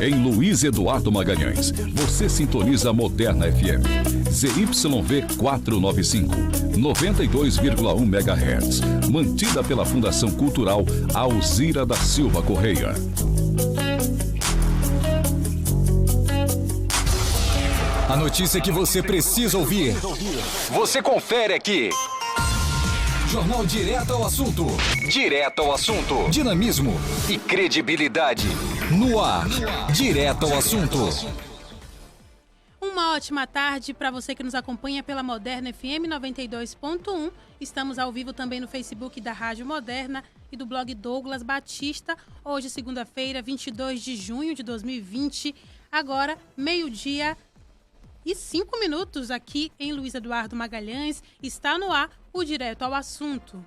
Em Luiz Eduardo Magalhães, você sintoniza a Moderna FM. ZYV 495, 92,1 MHz. Mantida pela Fundação Cultural Alzira da Silva Correia. A notícia que você precisa ouvir. Você confere aqui. Jornal Direto ao Assunto. Direto ao Assunto. Dinamismo e credibilidade. No ar. Direto ao Assunto. Uma ótima tarde para você que nos acompanha pela Moderna FM 92.1. Estamos ao vivo também no Facebook da Rádio Moderna e do blog Douglas Batista. Hoje, segunda-feira, 22 de junho de 2020. Agora, meio-dia e 5 minutos aqui em Luiz Eduardo Magalhães. Está no ar o Direto ao Assunto.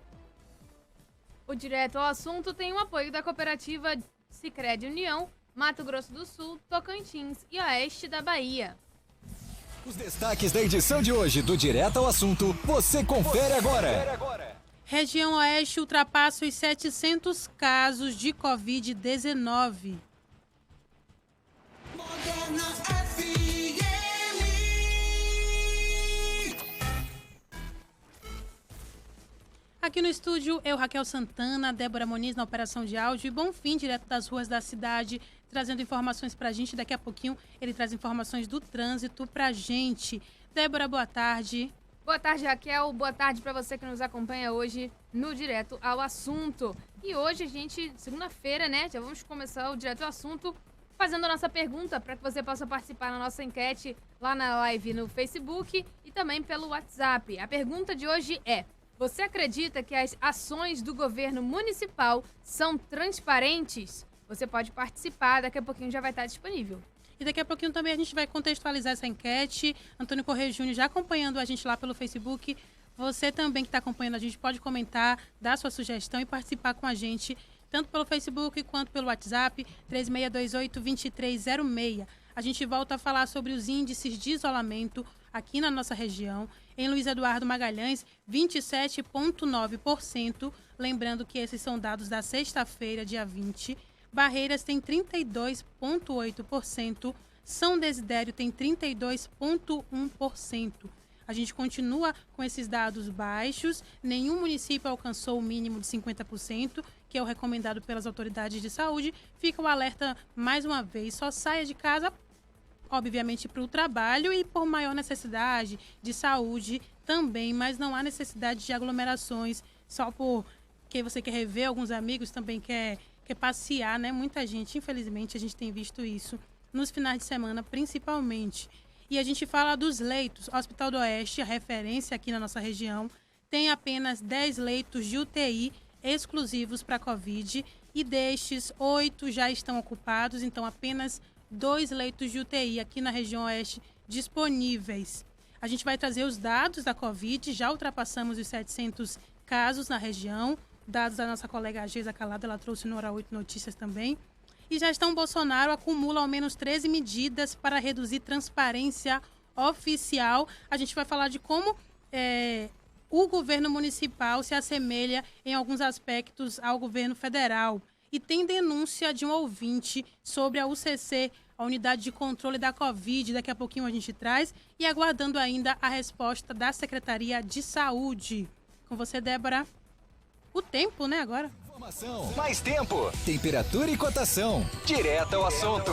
O Direto ao Assunto tem o apoio da cooperativa Sicredi União, Mato Grosso do Sul, Tocantins e Oeste da Bahia. Os destaques da edição de hoje do Direto ao Assunto, você confere agora. Região Oeste ultrapassa os 700 casos de Covid-19. Moderna Aqui no estúdio, eu, Raquel Santana, Débora Moniz na operação de áudio e Bonfim, direto das ruas da cidade, trazendo informações pra gente. Daqui a pouquinho ele traz informações do trânsito pra gente. Débora, boa tarde. Boa tarde, Raquel. Boa tarde para você que nos acompanha hoje no Direto ao Assunto. E hoje a gente, segunda-feira, né, já vamos começar o Direto ao Assunto fazendo a nossa pergunta para que você possa participar na nossa enquete lá na live no Facebook e também pelo WhatsApp. A pergunta de hoje é: você acredita que as ações do governo municipal são transparentes? Você pode participar, daqui a pouquinho já vai estar disponível. E daqui a pouquinho também a gente vai contextualizar essa enquete. Antônio Correia Júnior já acompanhando a gente lá pelo Facebook. Você também que está acompanhando a gente pode comentar, dar sua sugestão e participar com a gente, tanto pelo Facebook quanto pelo WhatsApp, 3628-2306. A gente volta a falar sobre os índices de isolamento aqui na nossa região. Em Luiz Eduardo Magalhães, 27,9%. Lembrando que esses são dados da sexta-feira, dia 20. Barreiras tem 32,8%. São Desidério tem 32,1%. A gente continua com esses dados baixos. Nenhum município alcançou o mínimo de 50%, que é o recomendado pelas autoridades de saúde. Fica o alerta mais uma vez. Só saia de casa, obviamente, para o trabalho e por maior necessidade de saúde também, mas não há necessidade de aglomerações só porque você quer rever alguns amigos, também quer passear, né? Muita gente, infelizmente, a gente tem visto isso nos finais de semana, principalmente. E a gente fala dos leitos. O Hospital do Oeste, a referência aqui na nossa região, tem apenas 10 leitos de UTI exclusivos para Covid e destes, 8 já estão ocupados, então apenas 2 leitos de UTI aqui na região Oeste disponíveis. A gente vai trazer os dados da Covid, já ultrapassamos os 700 casos na região, dados da nossa colega Geisa Calado, ela trouxe no Hora 8 Notícias também. E Gestão Bolsonaro acumula ao menos 13 medidas para reduzir transparência oficial. A gente vai falar de como o governo municipal se assemelha em alguns aspectos ao governo federal. E tem denúncia de um ouvinte sobre a UCC, a Unidade de Controle da Covid. Daqui a pouquinho a gente traz. E aguardando ainda a resposta da Secretaria de Saúde. Com você, Débora. O tempo, né, agora? Informação, mais tempo, temperatura e cotação. Direto ao assunto.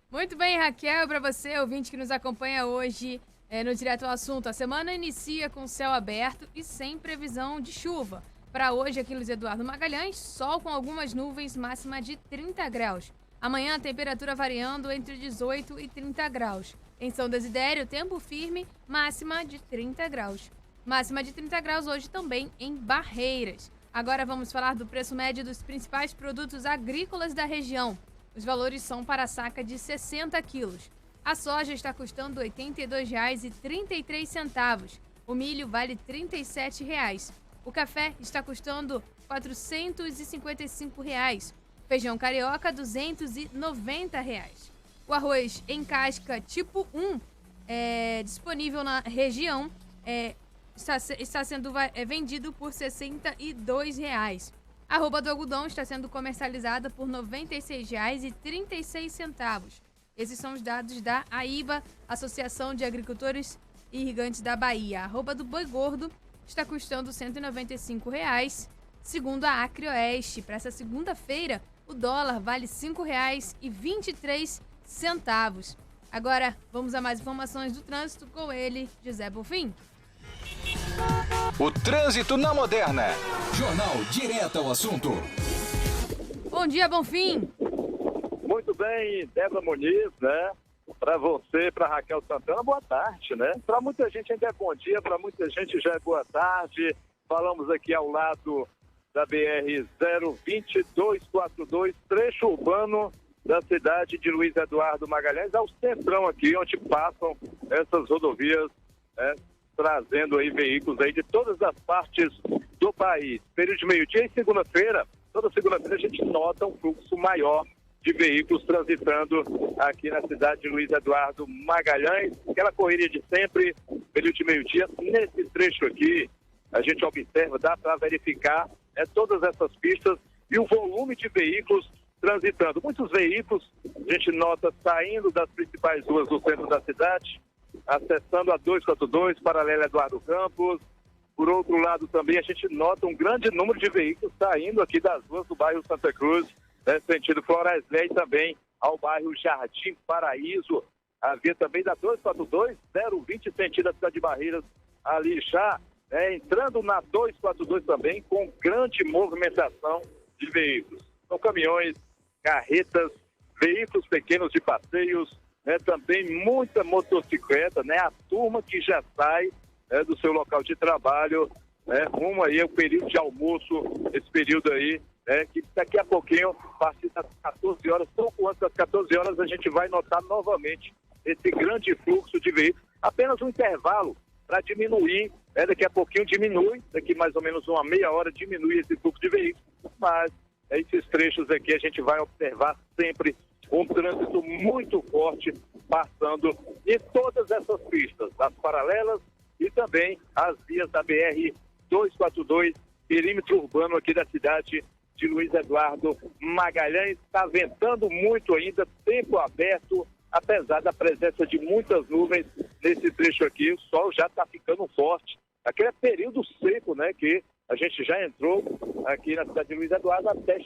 Muito bem, Raquel, para você, ouvinte que nos acompanha hoje no Direto ao Assunto. A semana inicia com céu aberto e sem previsão de chuva. Para hoje, aqui em Luiz Eduardo Magalhães, sol com algumas nuvens, máxima de 30 graus. Amanhã, a temperatura variando entre 18 e 30 graus. Em São Desidério, tempo firme, máxima de 30 graus. Máxima de 30 graus hoje também em Barreiras. Agora vamos falar do preço médio dos principais produtos agrícolas da região. Os valores são para a saca de 60 quilos. A soja está custando R$ 82,33. O milho vale R$ 37,00. O café está custando R$ 455,00. Feijão carioca, R$ 290,00. O arroz em casca tipo 1, disponível na região, está sendo vendido por R$ 62,00. A arroba do algodão está sendo comercializada por R$ 96,36. Esses são os dados da AIBA, Associação de Agricultores e Irrigantes da Bahia. A arroba do boi gordo está custando R$ 195,00, segundo a Acre Oeste. Para essa segunda-feira, o dólar vale R$ 5,23. Agora, vamos a mais informações do trânsito com ele, José Bonfim. O trânsito na Moderna. Jornal direto ao assunto. Bom dia, Bonfim. Muito bem, Débora Muniz, né? Para você, para Raquel Santana, boa tarde, né? Para muita gente ainda é bom dia, para muita gente já é boa tarde. Falamos aqui ao lado da BR-02242, trecho urbano da cidade de Luiz Eduardo Magalhães, ao centrão aqui, onde passam essas rodovias, trazendo aí veículos aí de todas as partes do país. Período de meio-dia e segunda-feira, toda segunda-feira a gente nota um fluxo maior de veículos transitando aqui na cidade de Luiz Eduardo Magalhães. Aquela correria de sempre, período de meio-dia. Nesse trecho aqui, a gente observa, dá para verificar todas essas pistas e o volume de veículos transitando. Muitos veículos, a gente nota, saindo das principais ruas do centro da cidade, acessando a 242, paralela Eduardo Campos. Por outro lado, também a gente nota um grande número de veículos saindo aqui das ruas do bairro Santa Cruz, sentido Floresville, e também ao bairro Jardim Paraíso. Havia também da 242, 020, sentido a cidade de Barreiras, ali já entrando na 242 também, com grande movimentação de veículos. São caminhões, carretas, veículos pequenos de passeios, também muita motocicleta, a turma que já sai do seu local de trabalho, rumo aí ao período de almoço, esse período aí, que daqui a pouquinho, a partir das 14 horas, pouco antes das 14 horas, a gente vai notar novamente esse grande fluxo de veículos. Apenas um intervalo para diminuir, daqui a pouquinho diminui, daqui mais ou menos uma meia hora diminui esse fluxo de veículos, mas esses trechos aqui a gente vai observar sempre um trânsito muito forte passando em todas essas pistas, as paralelas e também as vias da BR-242, perímetro urbano aqui da cidade de Luiz Eduardo Magalhães. Está ventando muito ainda, tempo aberto, apesar da presença de muitas nuvens nesse trecho aqui, o sol já está ficando forte. Aquele período seco, que a gente já entrou aqui na cidade de Luiz Eduardo até a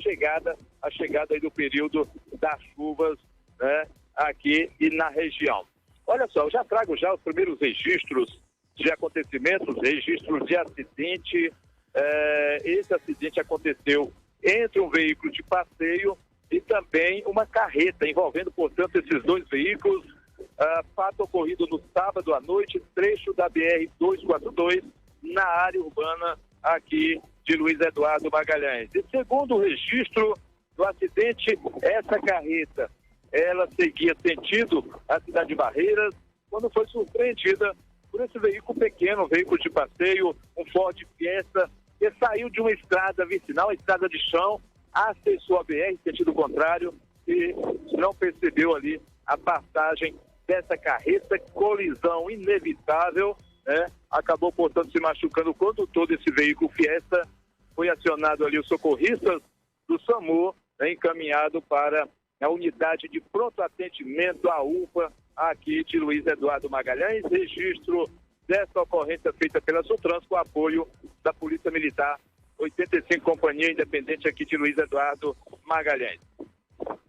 chegada aí do período das chuvas, aqui e na região. Olha só, eu já trago os primeiros registros de acontecimentos, registros de acidente. Esse acidente aconteceu entre um veículo de passeio e também uma carreta, envolvendo, portanto, esses dois veículos. Fato ocorrido no sábado à noite, trecho da BR-242, na área urbana aqui de Luiz Eduardo Magalhães. E segundo o registro do acidente, essa carreta, ela seguia sentido a cidade de Barreiras, quando foi surpreendida por esse veículo pequeno, um veículo de passeio, um Ford Fiesta, que saiu de uma estrada vicinal, uma estrada de chão, acessou a BR, sentido contrário, e não percebeu ali a passagem dessa carreta, colisão inevitável, acabou, portanto, se machucando o condutor desse veículo Fiesta. Foi acionado ali os socorristas do SAMU, encaminhado para a unidade de pronto atendimento, a UPA, aqui de Luiz Eduardo Magalhães. Registro dessa ocorrência feita pela Sutrans com apoio da Polícia Militar 85, Companhia Independente aqui de Luiz Eduardo Magalhães.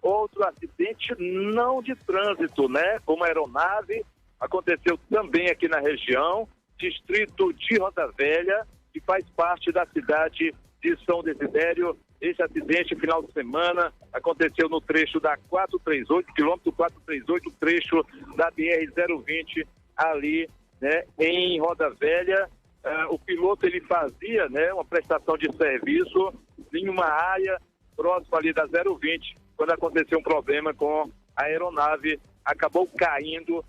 Outro acidente não de trânsito, como aeronave, aconteceu também aqui na região, distrito de Roda Velha, que faz parte da cidade de São Desidério. Esse acidente, final de semana, aconteceu no trecho da 438, quilômetro 438, trecho da BR-020, ali, em Roda Velha. O piloto, ele fazia, uma prestação de serviço em uma área próxima ali da 020, quando aconteceu um problema com a aeronave, acabou caindo,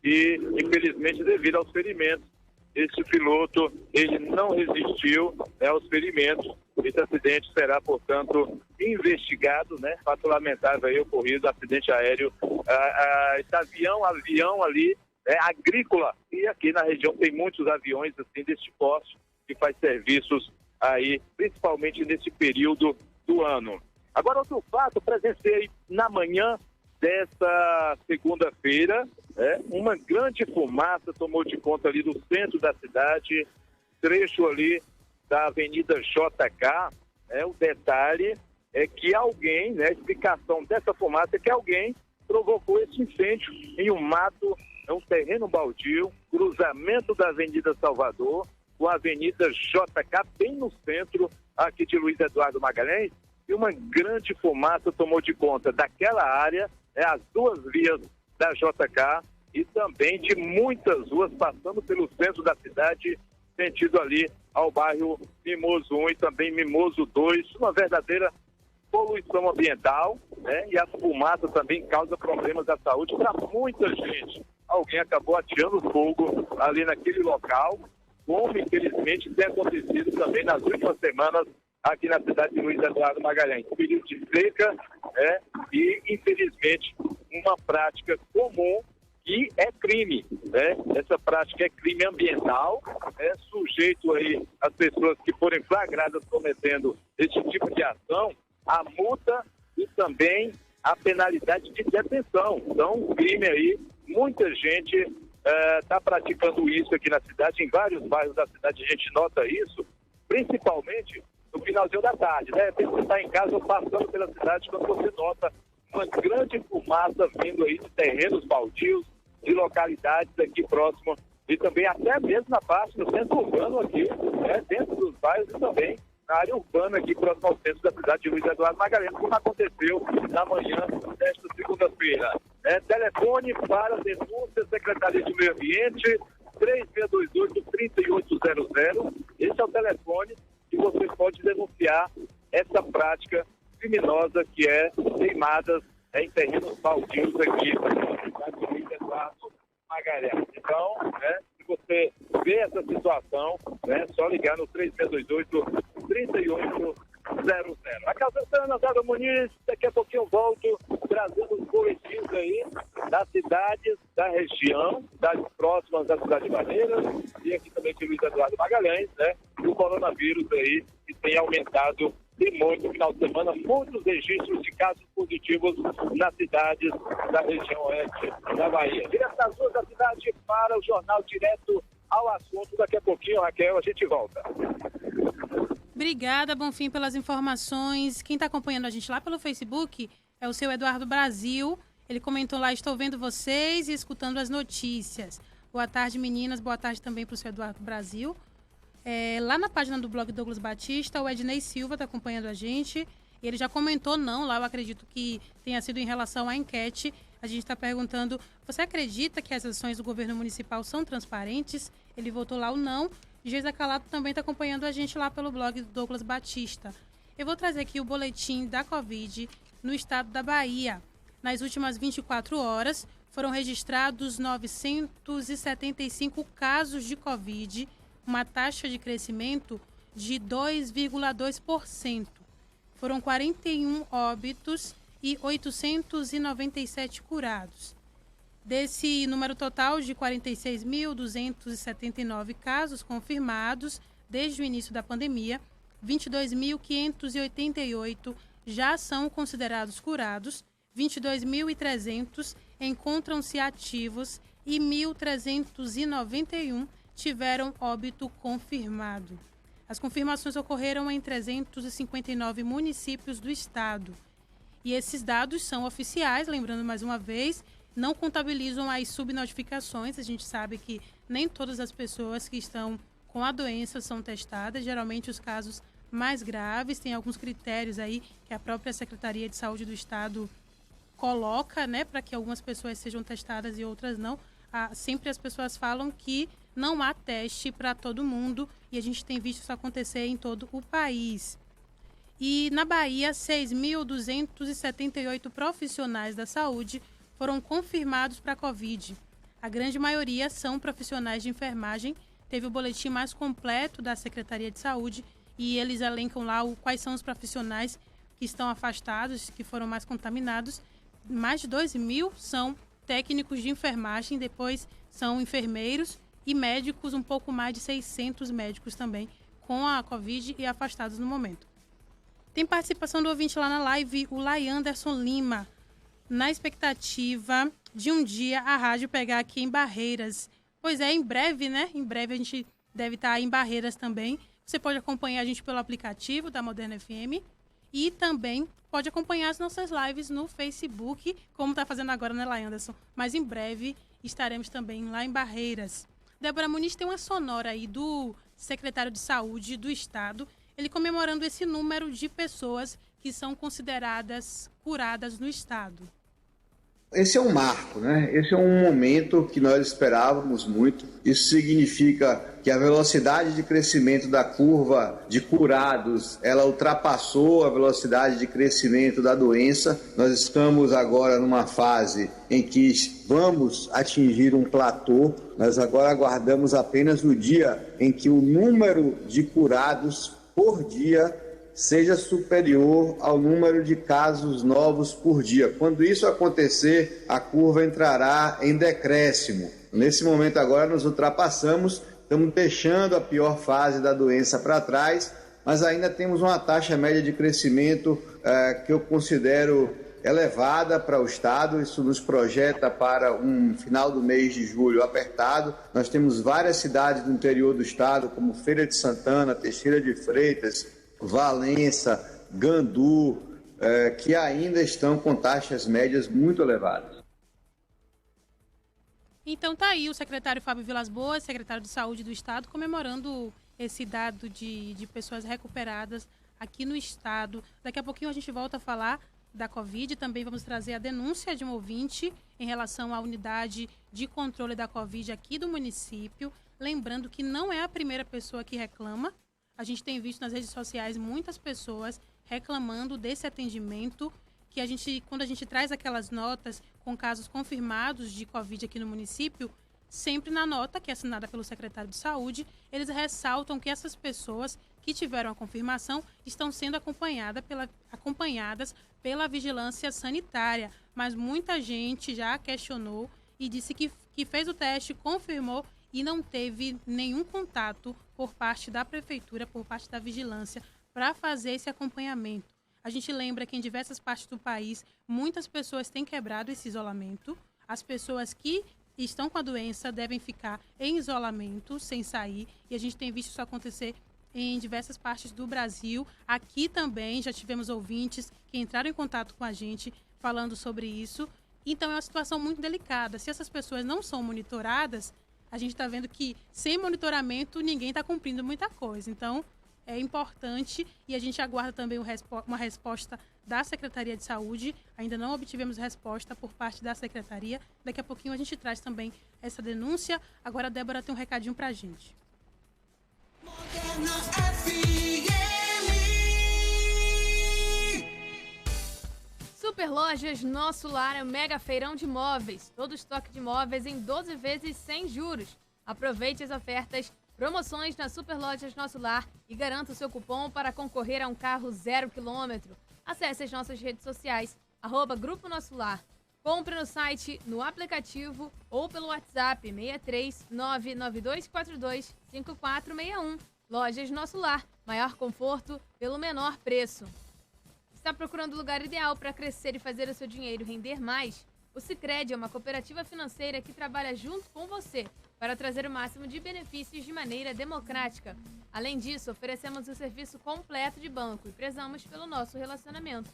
e infelizmente devido aos ferimentos, esse piloto, ele não resistiu aos ferimentos. Esse acidente será, portanto, investigado, fato lamentável aí ocorrido, acidente aéreo. Esse avião ali, agrícola, e aqui na região tem muitos aviões assim deste porte que faz serviços aí, principalmente nesse período do ano. Agora, outro fato, presenciei na manhã desta segunda-feira, uma grande fumaça tomou de conta ali do centro da cidade, trecho ali da Avenida JK. O detalhe é que alguém, a explicação dessa fumaça é que alguém provocou esse incêndio em um mato, um terreno baldio, cruzamento da Avenida Salvador com a Avenida JK, bem no centro aqui de Luiz Eduardo Magalhães, e uma grande fumaça tomou de conta daquela área, as duas vias da JK e também de muitas ruas passando pelo centro da cidade, sentido ali ao bairro Mimoso 1 e também Mimoso 2, uma verdadeira poluição ambiental, e a fumaça também causa problemas da saúde para muita gente. Alguém acabou ateando fogo ali naquele local, como infelizmente tem acontecido também nas últimas semanas aqui na cidade de Luiz Eduardo Magalhães. Período de seca, e infelizmente uma prática comum que é crime, Essa prática é crime ambiental, sujeito aí as pessoas que forem flagradas cometendo esse tipo de ação, a multa e também a penalidade de detenção. Então, um crime aí, muita gente está praticando isso aqui na cidade, em vários bairros da cidade a gente nota isso, principalmente no finalzinho da tarde, Você está em casa ou passando pela cidade quando você nota uma grande fumaça vindo aí de terrenos baldios, de localidades aqui próximo e também até mesmo na parte do centro urbano aqui, dentro dos bairros e também na área urbana aqui próximo ao centro da cidade de Luiz Eduardo Magalhães, como aconteceu na manhã desta segunda-feira. Telefone para denúncia, Secretaria de Meio Ambiente, 3628-3800. Esse é o telefone que você pode denunciar essa prática criminosa que é queimadas em terrenos baldios aqui na cidade de Luiz Eduardo Magalhães. Então, se você vê essa situação, é só ligar no 3628-3800. A casa Ana Zara Muniz, daqui a pouquinho eu volto trazendo os boletins aí das cidades da região, cidades próximas da cidade de Maneiras e aqui também de Luiz Eduardo Magalhães, do coronavírus aí que tem aumentado e muito no final de semana, muitos registros de casos positivos nas cidades da região oeste da Bahia. Direto das ruas da cidade para o Jornal Direto ao Assunto. Daqui a pouquinho, Raquel, a gente volta. Obrigada, Bonfim, pelas informações. Quem está acompanhando a gente lá pelo Facebook é o seu Eduardo Brasil. Ele comentou lá, estou vendo vocês e escutando as notícias. Boa tarde, meninas. Boa tarde também para o seu Eduardo Brasil. Lá na página do blog Douglas Batista, o Ednei Silva está acompanhando a gente. E ele já comentou não, lá eu acredito que tenha sido em relação à enquete. A gente está perguntando, você acredita que as ações do governo municipal são transparentes? Ele votou lá o não. Geisa Calato também está acompanhando a gente lá pelo blog do Douglas Batista. Eu vou trazer aqui o boletim da Covid no estado da Bahia. Nas últimas 24 horas, foram registrados 975 casos de Covid, uma taxa de crescimento de 2,2%. Foram 41 óbitos e 897 curados. Desse número total de 46.279 casos confirmados desde o início da pandemia, 22.588 já são considerados curados, 22.300 encontram-se ativos e 1.391 tiveram óbito confirmado. As confirmações ocorreram em 359 municípios do estado. E esses dados são oficiais, lembrando mais uma vez, não contabilizam as subnotificações. A gente sabe que nem todas as pessoas que estão com a doença são testadas. Geralmente os casos mais graves, tem alguns critérios aí que a própria Secretaria de Saúde do Estado coloca, para que algumas pessoas sejam testadas e outras não. Sempre as pessoas falam que não há teste para todo mundo e a gente tem visto isso acontecer em todo o país. E na Bahia, 6.278 profissionais da saúde foram confirmados para a Covid. A grande maioria são profissionais de enfermagem. Teve o boletim mais completo da Secretaria de Saúde e eles elencam lá quais são os profissionais que estão afastados, que foram mais contaminados. Mais de 2.000 são técnicos de enfermagem, depois são enfermeiros e médicos, um pouco mais de 600 médicos também com a Covid e afastados no momento. Tem participação do ouvinte lá na live, o Lai Anderson Lima, na expectativa de um dia a rádio pegar aqui em Barreiras. Pois é, em breve, né? Em breve a gente deve estar em Barreiras também. Você pode acompanhar a gente pelo aplicativo da Moderna FM e também pode acompanhar as nossas lives no Facebook, como está fazendo agora, né, Lai Anderson? Mas em breve estaremos também lá em Barreiras. Débora Muniz, tem uma sonora aí do secretário de Saúde do Estado, ele comemorando esse número de pessoas que são consideradas curadas no Estado. Esse é um marco, né? Esse é um momento que nós esperávamos muito. Isso significa que a velocidade de crescimento da curva de curados, ela ultrapassou a velocidade de crescimento da doença. Nós estamos agora numa fase em que vamos atingir um platô. Nós agora aguardamos apenas o dia em que o número de curados por dia seja superior ao número de casos novos por dia. Quando isso acontecer, a curva entrará em decréscimo. Nesse momento agora nós ultrapassamos, estamos deixando a pior fase da doença para trás, mas ainda temos uma taxa média de crescimento que eu considero elevada para o Estado. Isso nos projeta para um final do mês de julho apertado. Nós temos várias cidades do interior do Estado, como Feira de Santana, Teixeira de Freitas, Valença, Gandu, que ainda estão com taxas médias muito elevadas. Então tá aí o secretário Fábio Vilas Boas, secretário de Saúde do Estado, comemorando esse dado de pessoas recuperadas aqui no Estado. Daqui a pouquinho a gente volta a falar da Covid, também vamos trazer a denúncia de um ouvinte em relação à unidade de controle da Covid aqui do município. Lembrando que não é a primeira pessoa que reclama. A gente tem visto nas redes sociais muitas pessoas reclamando desse atendimento, que quando a gente traz aquelas notas com casos confirmados de Covid aqui no município, sempre na nota, que é assinada pelo secretário de Saúde, eles ressaltam que essas pessoas que tiveram a confirmação estão sendo acompanhadas pela vigilância sanitária. Mas muita gente já questionou e disse que fez o teste, confirmou e não teve nenhum contato por parte da prefeitura, por parte da vigilância, para fazer esse acompanhamento. A gente lembra que em diversas partes do país, muitas pessoas têm quebrado esse isolamento. As pessoas que estão com a doença devem ficar em isolamento, sem sair, e a gente tem visto isso acontecer em diversas partes do Brasil. Aqui também já tivemos ouvintes que entraram em contato com a gente falando sobre isso. Então é uma situação muito delicada. Se essas pessoas não são monitoradas, a gente está vendo que sem monitoramento ninguém está cumprindo muita coisa. Então, é importante e a gente aguarda também uma resposta da Secretaria de Saúde. Ainda não obtivemos resposta por parte da Secretaria. Daqui a pouquinho a gente traz também essa denúncia. Agora a Débora tem um recadinho para a gente. Moderna FM. Superlojas Nosso Lar é um mega feirão de móveis. Todo estoque de móveis em 12 vezes sem juros. Aproveite as ofertas, promoções na Superlojas Nosso Lar e garanta o seu cupom para concorrer a um carro 0 km. Acesse as nossas redes sociais, @Grupo Nosso Lar. Compre no site, no aplicativo ou pelo WhatsApp 63 99242 5461. Lojas Nosso Lar, maior conforto pelo menor preço. Está procurando o lugar ideal para crescer e fazer o seu dinheiro render mais? O Sicredi é uma cooperativa financeira que trabalha junto com você para trazer o máximo de benefícios de maneira democrática. Além disso, oferecemos o serviço completo de banco e prezamos pelo nosso relacionamento.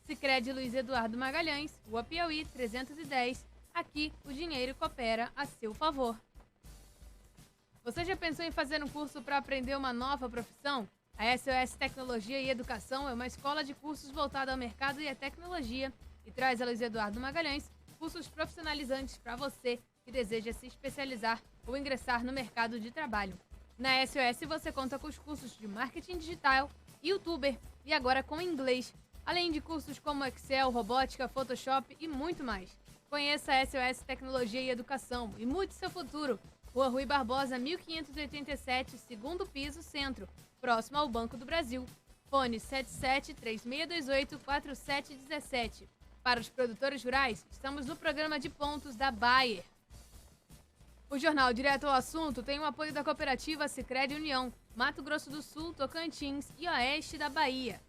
Sicredi Luiz Eduardo Magalhães, Rua Piauí 310. Aqui, o dinheiro coopera a seu favor. Você já pensou em fazer um curso para aprender uma nova profissão? A SOS Tecnologia e Educação é uma escola de cursos voltada ao mercado e à tecnologia e traz a Luiz Eduardo Magalhães cursos profissionalizantes para você que deseja se especializar ou ingressar no mercado de trabalho. Na SOS você conta com os cursos de marketing digital, youtuber e agora com inglês, além de cursos como Excel, robótica, Photoshop e muito mais. Conheça a SOS Tecnologia e Educação e mude seu futuro. Rua Rui Barbosa, 1587, segundo piso, centro, próximo ao Banco do Brasil. Fone 77-3628-4717. Para os produtores rurais, estamos no programa de pontos da Bayer. O Jornal Direto ao Assunto tem o apoio da cooperativa Sicredi União, Mato Grosso do Sul, Tocantins e Oeste da Bahia.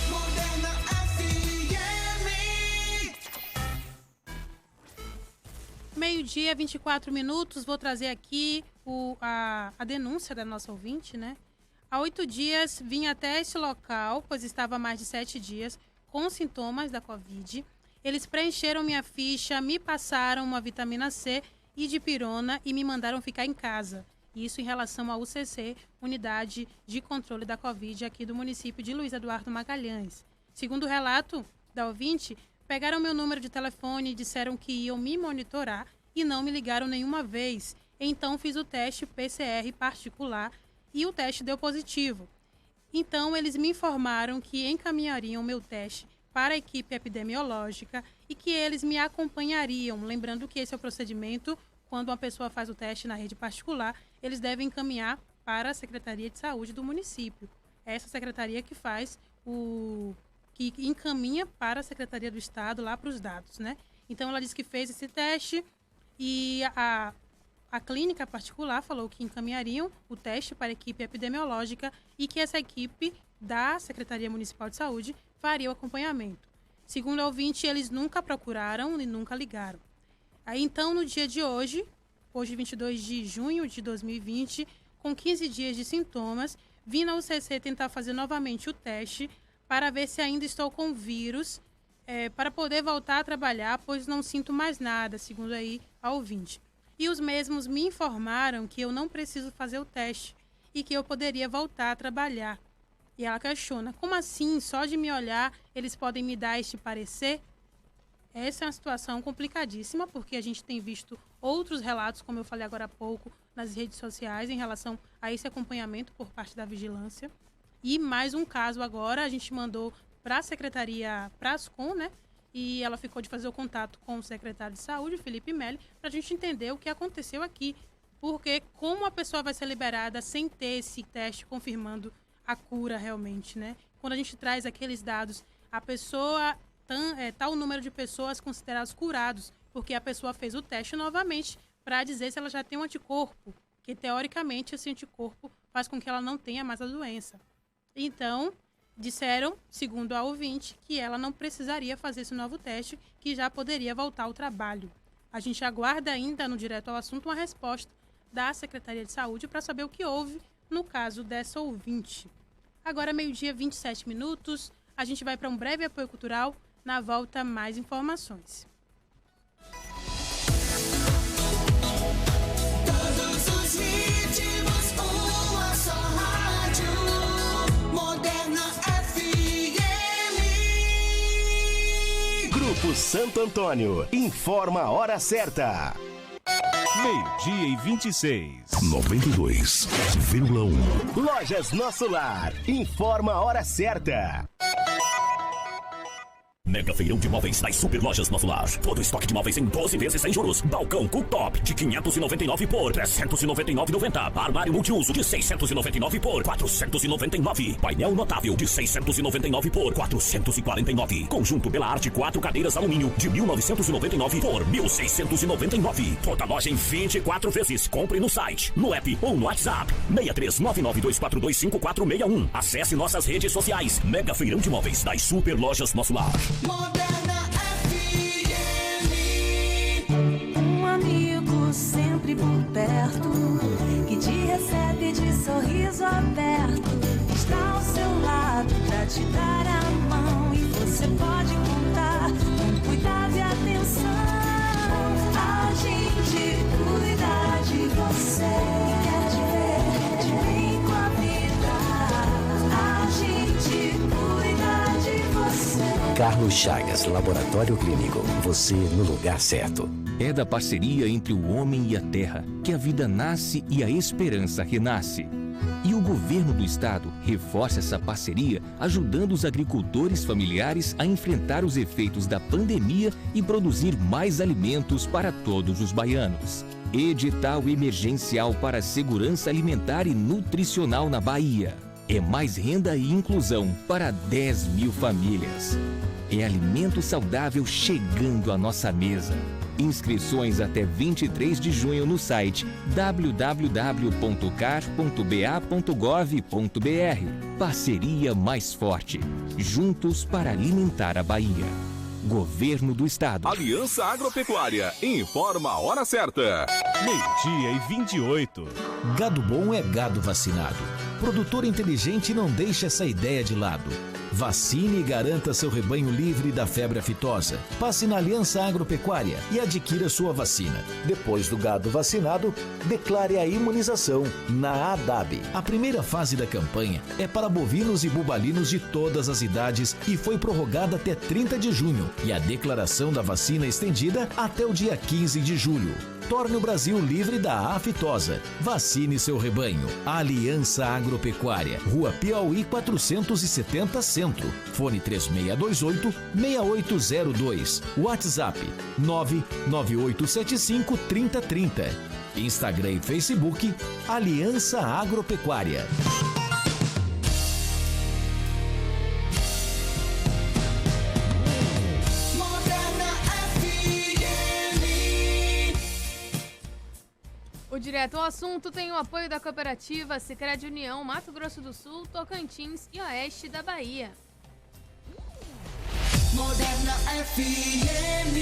Moderna FM. Meio-dia, 24 minutos. Vou trazer aqui a denúncia da nossa ouvinte, né? Há 8 dias vim até esse local, pois estava há mais de 7 dias com sintomas da Covid. Eles preencheram minha ficha, me passaram uma vitamina C e dipirona e me mandaram ficar em casa. Isso em relação à UCC, Unidade de Controle da Covid, aqui do município de Luiz Eduardo Magalhães. Segundo o relato da ouvinte, pegaram meu número de telefone e disseram que iam me monitorar e não me ligaram nenhuma vez. Então fiz o teste PCR particular e o teste deu positivo. Então eles me informaram que encaminhariam meu teste para a equipe epidemiológica e que eles me acompanhariam. Lembrando que esse é o procedimento, quando uma pessoa faz o teste na rede particular, eles devem encaminhar para a Secretaria de Saúde do município. Essa secretaria que faz que encaminha para a Secretaria do Estado lá para os dados, né? Então ela disse que fez esse teste e a clínica particular falou que encaminhariam o teste para a equipe epidemiológica e que essa equipe da Secretaria Municipal de Saúde faria o acompanhamento. Segundo a ouvinte, eles nunca procuraram e nunca ligaram. Aí então, no dia de hoje 22 de junho de 2020, com 15 dias de sintomas, vim na UCC tentar fazer novamente o teste para ver se ainda estou com vírus, para poder voltar a trabalhar, pois não sinto mais nada, segundo aí a ouvinte. E os mesmos me informaram que eu não preciso fazer o teste e que eu poderia voltar a trabalhar. E ela questiona, como assim, só de me olhar, eles podem me dar este parecer? Essa é uma situação complicadíssima, porque a gente tem visto outros relatos, como eu falei agora há pouco, nas redes sociais, em relação a esse acompanhamento por parte da vigilância. E mais um caso agora, a gente mandou para a Secretaria Prascom, né? E ela ficou de fazer o contato com o secretário de Saúde, Felipe Meli, para a gente entender o que aconteceu aqui. Porque como a pessoa vai ser liberada sem ter esse teste confirmando a cura realmente, né? Quando a gente traz aqueles dados, a pessoa tá o número de pessoas consideradas curados, porque a pessoa fez o teste novamente para dizer se ela já tem um anticorpo, que teoricamente esse anticorpo faz com que ela não tenha mais a doença. Então, disseram, segundo a ouvinte, que ela não precisaria fazer esse novo teste, que já poderia voltar ao trabalho. A gente aguarda ainda, no Direto ao Assunto, uma resposta da Secretaria de Saúde para saber o que houve no caso dessa ouvinte. Agora, meio-dia, 27 minutos, a gente vai para um breve apoio cultural. Na volta, mais informações. Todos os ritmos, uma só rádio. Moderna FM. Grupo Santo Antônio informa a hora certa. Meio-dia e 26. 92,1. Lojas Nosso Lar informa a hora certa. Mega feirão de móveis das Super Lojas Nosso Lar. Todo estoque de móveis em 12 vezes sem juros. Balcão cooktop de 599 por 399,90. Armário multiuso de 699 por 499. Painel notável de 699 por 449. Conjunto Bela Arte 4 cadeiras alumínio de 1999 por 1.699. Toda loja em 24 vezes. Compre no site, no app ou no WhatsApp. 63992425461. Acesse nossas redes sociais. Mega feirão de móveis das Super Lojas Nosso Lar. Moderna FM. Um amigo sempre por perto, que te recebe de sorriso aberto, está ao seu lado pra te dar a mão, e você pode contar com cuidado e atenção. A gente cuida de você, quer te ver de bem com a vida. A gente cuida de você. Carlos Chagas, Laboratório Clínico. Você no lugar certo. É da parceria entre o homem e a terra que a vida nasce e a esperança renasce. E o governo do estado reforça essa parceria, ajudando os agricultores familiares a enfrentar os efeitos da pandemia e produzir mais alimentos para todos os baianos. Edital emergencial para a segurança alimentar e nutricional na Bahia. É mais renda e inclusão para 10 mil famílias. É alimento saudável chegando à nossa mesa. Inscrições até 23 de junho no site www.car.ba.gov.br. Parceria mais forte. Juntos para alimentar a Bahia. Governo do Estado. Aliança Agropecuária informa a hora certa. 12h28. Gado bom é gado vacinado. Produtor inteligente não deixa essa ideia de lado. Vacine e garanta seu rebanho livre da febre aftosa. Passe na Aliança Agropecuária e adquira sua vacina. Depois do gado vacinado, declare a imunização na ADAB. A primeira fase da campanha é para bovinos e bubalinos de todas as idades e foi prorrogada até 30 de junho. E a declaração da vacina estendida até o dia 15 de julho. Torne o Brasil livre da aftosa. Vacine seu rebanho. Aliança Agropecuária. Rua Piauí 470 Centro. Fone 3628-6802. WhatsApp 99875-3030. Instagram e Facebook Aliança Agropecuária. O Direto ao Assunto tem o apoio da cooperativa Sicredi União, Mato Grosso do Sul, Tocantins e Oeste da Bahia. Moderna FM.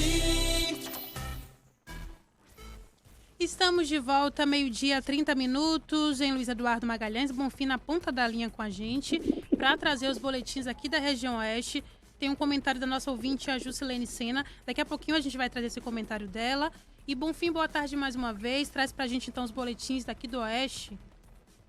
Estamos de volta, meio-dia, 30 minutos, em Luiz Eduardo Magalhães. Bonfim na ponta da linha com a gente, para trazer os boletins aqui da região Oeste. Tem um comentário da nossa ouvinte, a Juscelene Sena. Daqui a pouquinho a gente vai trazer esse comentário dela. E Bonfim, boa tarde mais uma vez. Traz pra gente então os boletins daqui do Oeste.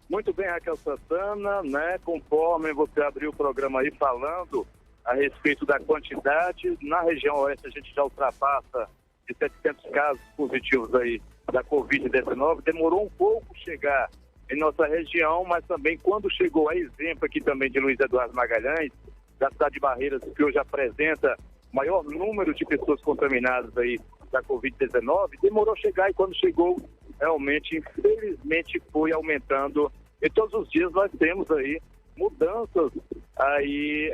Muito bem, Raquel Santana, né? Conforme você abriu o programa aí falando a respeito da quantidade, na região Oeste a gente já ultrapassa de 700 casos positivos aí da Covid-19. Demorou um pouco chegar em nossa região, mas também quando chegou, a exemplo aqui também de Luiz Eduardo Magalhães, da cidade de Barreiras, que hoje apresenta o maior número de pessoas contaminadas aí da Covid-19, demorou a chegar e quando chegou, realmente, infelizmente, foi aumentando. E todos os dias nós temos aí mudanças aí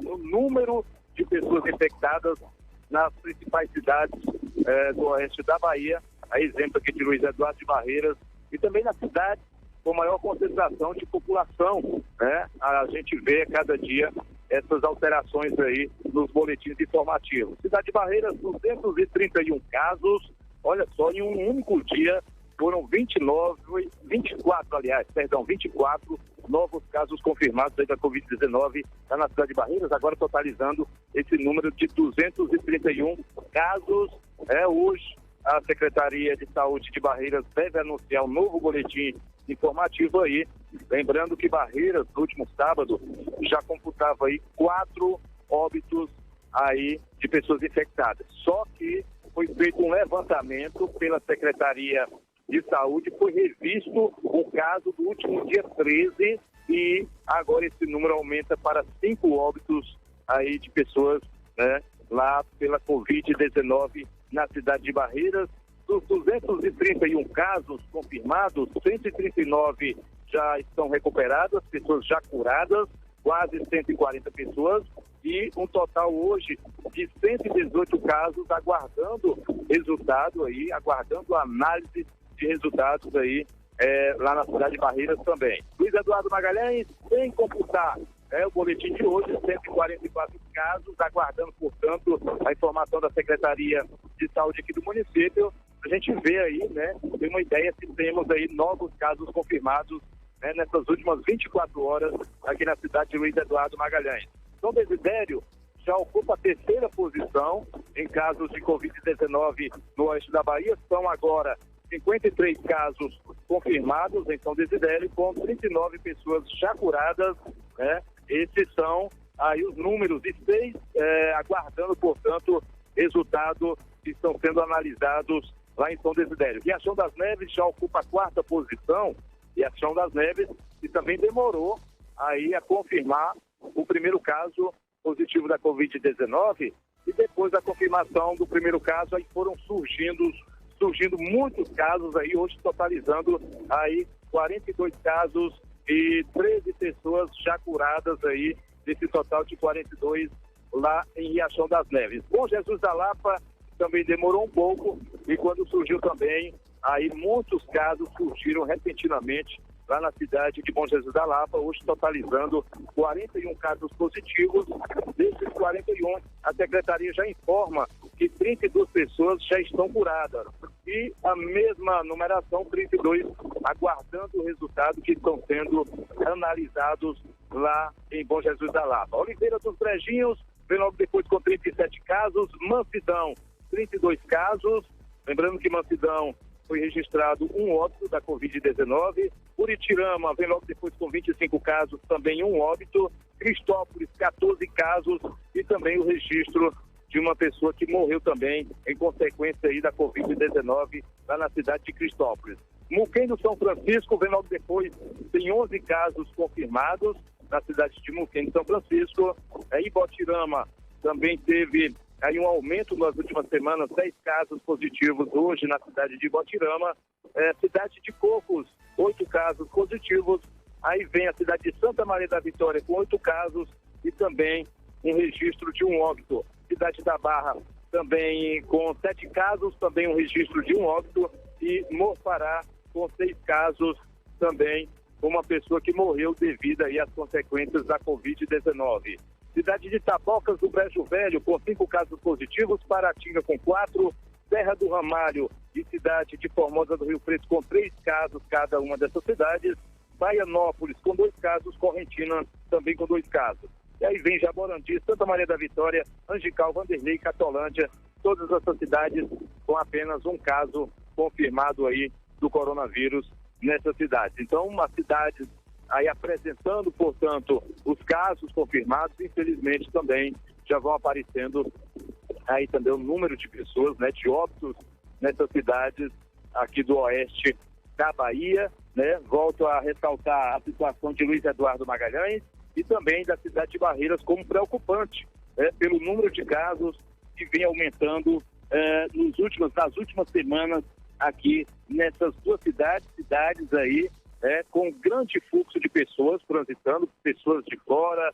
no número de pessoas infectadas nas principais cidades do oeste da Bahia, a exemplo aqui de Luiz Eduardo de Barreiras, e também na cidade com maior concentração de população, né? A gente vê a cada dia essas alterações aí nos boletins informativos. Cidade de Barreiras, 231 casos, olha só, em um único dia foram 24 novos casos confirmados aí da Covid-19 lá na cidade de Barreiras, agora totalizando esse número de 231 casos. Hoje a Secretaria de Saúde de Barreiras deve anunciar um novo boletim informativo aí, lembrando que Barreiras, no último sábado, já computava aí 4 óbitos aí de pessoas infectadas. Só que foi feito um levantamento pela Secretaria de Saúde, foi revisto o caso do último dia 13 e agora esse número aumenta para 5 óbitos aí de pessoas, né, lá pela Covid-19 na cidade de Barreiras. Dos 231 casos confirmados, 139 já estão recuperadas, pessoas já curadas, quase 140 pessoas, e um total hoje de 118 casos aguardando resultado aí, aguardando análise de resultados aí lá na cidade de Barreiras também. Luiz Eduardo Magalhães, sem computar o boletim de hoje, 144 casos, aguardando, portanto, a informação da Secretaria de Saúde aqui do município. A gente vê aí, né, tem uma ideia se temos aí novos casos confirmados, né, nessas últimas 24 horas aqui na cidade de Luiz Eduardo Magalhães. São Desidério já ocupa a 3ª posição em casos de Covid-19 no oeste da Bahia. São agora 53 casos confirmados em São Desidério, com 39 pessoas já curadas, né? Esses são aí os números, e 6 aguardando, portanto, resultado que estão sendo analisados lá em São Desidério. Riachão das Neves já ocupa a 4ª posição, Riachão das Neves, e também demorou aí a confirmar o primeiro caso positivo da Covid-19, e depois da confirmação do primeiro caso, aí foram surgindo muitos casos aí, hoje totalizando aí 42 casos e 13 pessoas já curadas aí, desse total de 42 lá em Riachão das Neves. Bom Jesus da Lapa também demorou um pouco, e quando surgiu também, aí muitos casos surgiram repentinamente lá na cidade de Bom Jesus da Lapa, hoje totalizando 41 casos positivos. Desses 41, a Secretaria já informa que 32 pessoas já estão curadas. E a mesma numeração, 32, aguardando o resultado, que estão sendo analisados lá em Bom Jesus da Lapa. Oliveira dos Brejinhos vem logo depois com 37 casos. Mansidão, 32 casos. Lembrando que Mansidão foi registrado um óbito da Covid-19. Uritirama vem logo depois com 25 casos, também um óbito. Cristópolis, 14 casos, e também o registro de uma pessoa que morreu também em consequência aí da Covid-19 lá na cidade de Cristópolis. Muquem do São Francisco vem logo depois, tem 11 casos confirmados na cidade de Muquem do São Francisco. Ibotirama também teve aí um aumento nas últimas semanas, 10 casos positivos hoje na cidade de Ibotirama. Cidade de Cocos, 8 casos positivos. Aí vem a cidade de Santa Maria da Vitória com 8 casos e também um registro de um óbito. Cidade da Barra também com 7 casos, também um registro de um óbito. E Morfará com 6 casos, também uma pessoa que morreu devido aí às consequências da Covid-19. Cidade de Tabocas do Brejo Velho com 5 casos positivos, Paratinga com 4, Serra do Ramalho e cidade de Formosa do Rio Preto com 3 casos cada uma dessas cidades, Baianópolis com 2 casos, Correntina também com 2 casos. E aí vem Jaborandi, Santa Maria da Vitória, Angical, Vanderlei, Catolândia, todas essas cidades com apenas um caso confirmado aí do coronavírus nessas cidades. Então, uma cidade aí apresentando, portanto, os casos confirmados, infelizmente também já vão aparecendo aí também o número de pessoas, né, de óbitos nessas cidades aqui do oeste da Bahia, né? Volto a ressaltar a situação de Luiz Eduardo Magalhães e também da cidade de Barreiras como preocupante, pelo número de casos que vem aumentando nas últimas semanas aqui nessas duas cidades aí, com grande fluxo de pessoas transitando, pessoas de fora,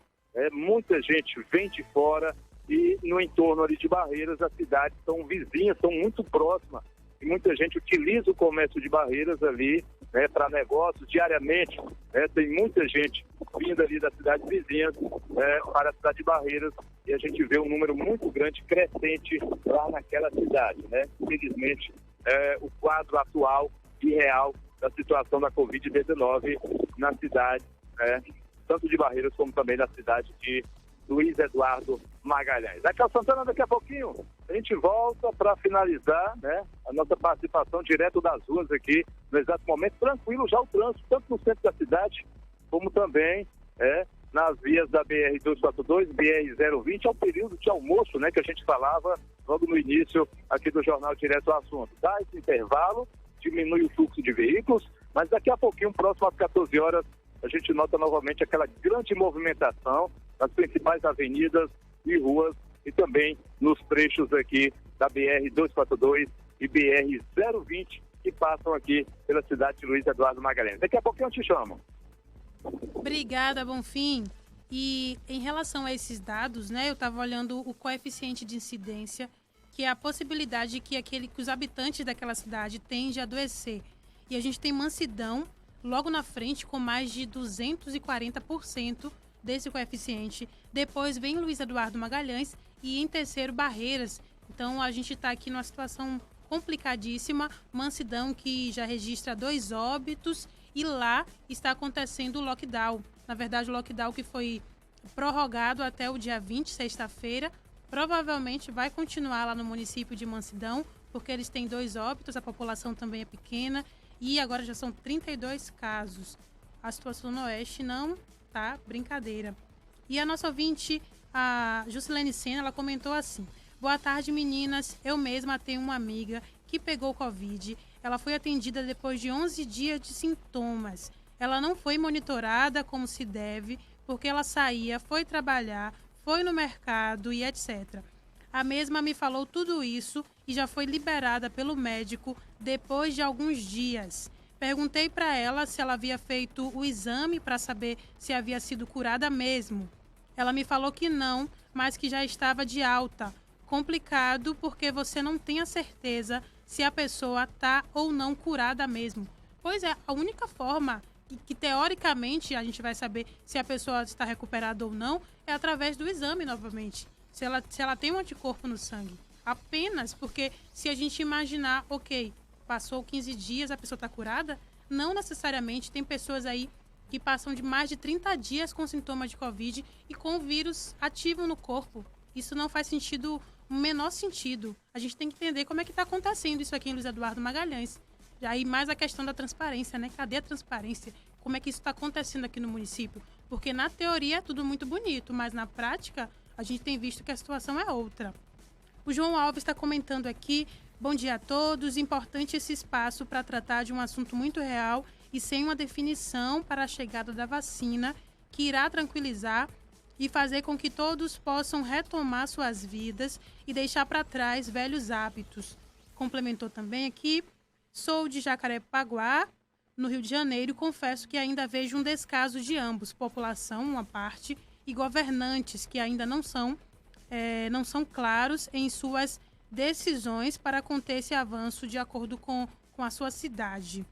muita gente vem de fora, e no entorno ali de Barreiras as cidades são vizinhas, são muito próximas, e muita gente utiliza o comércio de Barreiras ali para negócios diariamente, tem muita gente vindo ali das cidades vizinhas para a cidade de Barreiras, e a gente vê um número muito grande, crescente lá naquela cidade, né? Infelizmente, o quadro atual e real da situação da Covid-19 na cidade, tanto de Barreiras como também na cidade de Luiz Eduardo Magalhães. Aqui é o Santana, daqui a pouquinho a gente volta para finalizar, né, a nossa participação direto das ruas aqui, no exato momento, tranquilo já o trânsito, tanto no centro da cidade, como também nas vias da BR-242, BR-020, ao período de almoço, né, que a gente falava logo no início aqui do Jornal Direto ao Assunto. Dá esse intervalo, diminui o fluxo de veículos, mas daqui a pouquinho, próximo às 14 horas, a gente nota novamente aquela grande movimentação nas principais avenidas e ruas e também nos trechos aqui da BR-242 e BR-020 que passam aqui pela cidade de Luiz Eduardo Magalhães. Daqui a pouquinho eu te chamo. Obrigada, Bonfim. E em relação a esses dados, né, eu estava olhando o coeficiente de incidência, que é a possibilidade que os habitantes daquela cidade têm de adoecer. E a gente tem Mansidão logo na frente com mais de 240% desse coeficiente. Depois vem Luiz Eduardo Magalhães e em terceiro Barreiras. Então a gente está aqui numa situação complicadíssima. Mansidão, que já registra 2 óbitos, e lá está acontecendo o lockdown. Na verdade, o lockdown que foi prorrogado até o dia 20, sexta-feira, provavelmente vai continuar lá no município de Mansidão, porque eles têm 2 óbitos, a população também é pequena, e agora já são 32 casos. A situação no oeste não tá brincadeira. E a nossa ouvinte, a Juscelene Sena, ela comentou assim: boa tarde, meninas. Eu mesma tenho uma amiga que pegou Covid. Ela foi atendida depois de 11 dias de sintomas. Ela não foi monitorada como se deve, porque ela saía, foi trabalhar, foi no mercado e etc. A mesma me falou tudo isso e já foi liberada pelo médico depois de alguns dias. Perguntei para ela se ela havia feito o exame para saber se havia sido curada mesmo. Ela me falou que não, mas que já estava de alta. Complicado porque você não tem a certeza se a pessoa está ou não curada mesmo. Pois é, a única forma que teoricamente a gente vai saber se a pessoa está recuperada ou não é através do exame novamente. Se ela tem um anticorpo no sangue. Apenas porque se a gente imaginar, ok, passou 15 dias, a pessoa está curada, não necessariamente. Tem pessoas aí que passam de mais de 30 dias com sintomas de Covid e com o vírus ativo no corpo. Isso não faz sentido, o menor sentido. A gente tem que entender como é que está acontecendo isso aqui em Luiz Eduardo Magalhães. E aí mais a questão da transparência, né? Cadê a transparência? Como é que isso está acontecendo aqui no município? Porque na teoria é tudo muito bonito, mas na prática a gente tem visto que a situação é outra. O João Alves está comentando aqui: bom dia a todos, importante esse espaço para tratar de um assunto muito real e sem uma definição para a chegada da vacina, que irá tranquilizar e fazer com que todos possam retomar suas vidas e deixar para trás velhos hábitos. Complementou também aqui: sou de Jacarepaguá, no Rio de Janeiro, e confesso que ainda vejo um descaso de ambos, população, uma parte, e governantes que ainda não são claros em suas decisões para conter esse avanço de acordo com a sua cidade.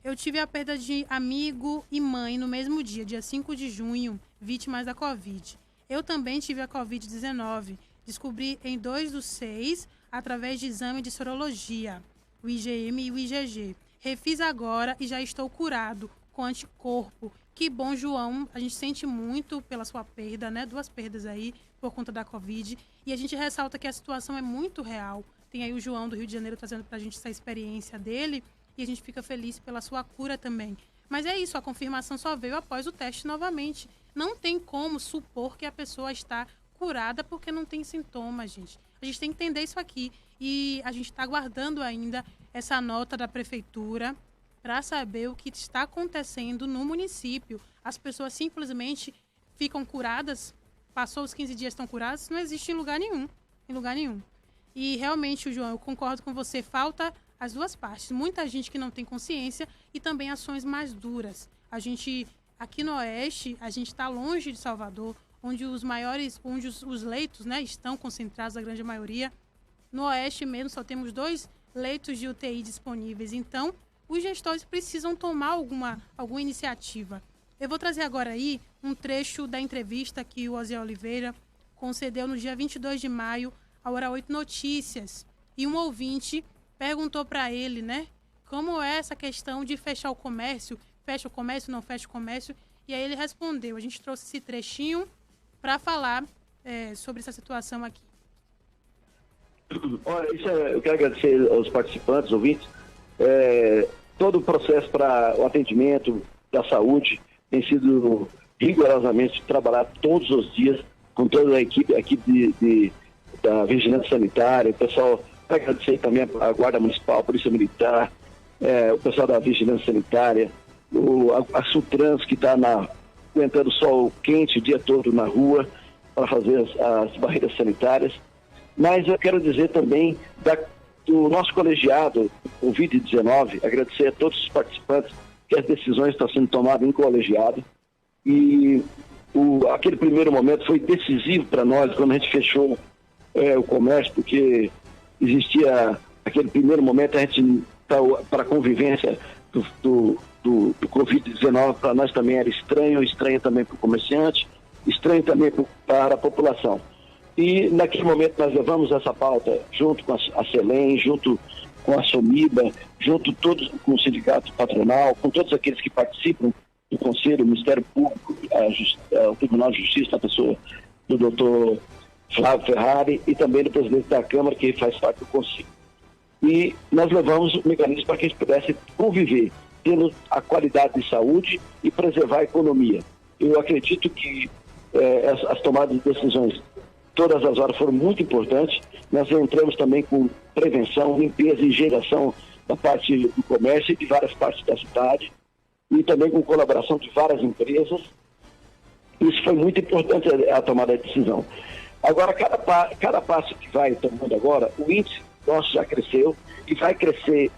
Eu tive a perda de amigo e mãe no mesmo dia 5 de junho, vítimas da Covid. Eu também tive a Covid-19. Descobri em 2/6, através de exame de sorologia, o IgM e o IgG. Refiz agora e já estou curado, com anticorpo. Que bom, João. A gente sente muito pela sua perda, né? 2 perdas aí por conta da Covid. E a gente ressalta que a situação é muito real. Tem aí o João do Rio de Janeiro trazendo pra gente essa experiência dele. E a gente fica feliz pela sua cura também. Mas é isso, a confirmação só veio após o teste novamente. Não tem como supor que a pessoa está curada porque não tem sintomas, gente. A gente tem que entender isso aqui. E a gente está aguardando ainda essa nota da prefeitura para saber o que está acontecendo no município. As pessoas simplesmente ficam curadas, passou os 15 dias, estão curadas, isso não existe em lugar nenhum. E realmente, João, eu concordo com você, falta as duas partes. Muita gente que não tem consciência e também ações mais duras. A gente, aqui no Oeste, a gente está longe de Salvador, onde os leitos, né, estão concentrados, a grande maioria. No Oeste mesmo só temos 2 leitos de UTI disponíveis. Então, os gestores precisam tomar alguma iniciativa. Eu vou trazer agora aí um trecho da entrevista que o Osiel Oliveira concedeu no dia 22 de maio, à Hora 8 Notícias. E um ouvinte perguntou para ele, né, como é essa questão de fechar o comércio, fecha o comércio, não fecha o comércio. E aí ele respondeu. A gente trouxe esse trechinho para falar sobre essa situação aqui. Olha, eu quero agradecer aos participantes, ouvintes. Todo o processo para o atendimento da saúde tem sido rigorosamente trabalhado todos os dias com toda a equipe da Vigilância Sanitária, o pessoal. Quero agradecer também a Guarda Municipal, a Polícia Militar, o pessoal da Vigilância Sanitária, a Sutrans, que está aguentando sol quente o dia todo na rua para fazer as barreiras sanitárias. Mas eu quero dizer também do nosso colegiado, o Covid-19, agradecer a todos os participantes que as decisões estão sendo tomadas em colegiado. E aquele primeiro momento foi decisivo para nós, quando a gente fechou o comércio, porque existia aquele primeiro momento, a gente, para a convivência do Covid-19, para nós também era estranho também para o comerciante, estranho também para a população. E naquele momento nós levamos essa pauta junto com a CELEM, junto com a SOMIBA, junto todos com o sindicato patronal, com todos aqueles que participam do Conselho, o Ministério Público, o Tribunal de Justiça, na pessoa do doutor Flávio Ferrari e também do presidente da Câmara, que faz parte do Conselho. E nós levamos o mecanismo para que a gente pudesse conviver, tendo a qualidade de saúde e preservar a economia. Eu acredito que as tomadas de decisões todas as horas foram muito importantes. Nós entramos também com prevenção, limpeza e higienização da parte do comércio e de várias partes da cidade, e também com colaboração de várias empresas. Isso foi muito importante, a tomada de decisão. Agora, cada passo que vai tomando agora, o índice nosso já cresceu e vai crescer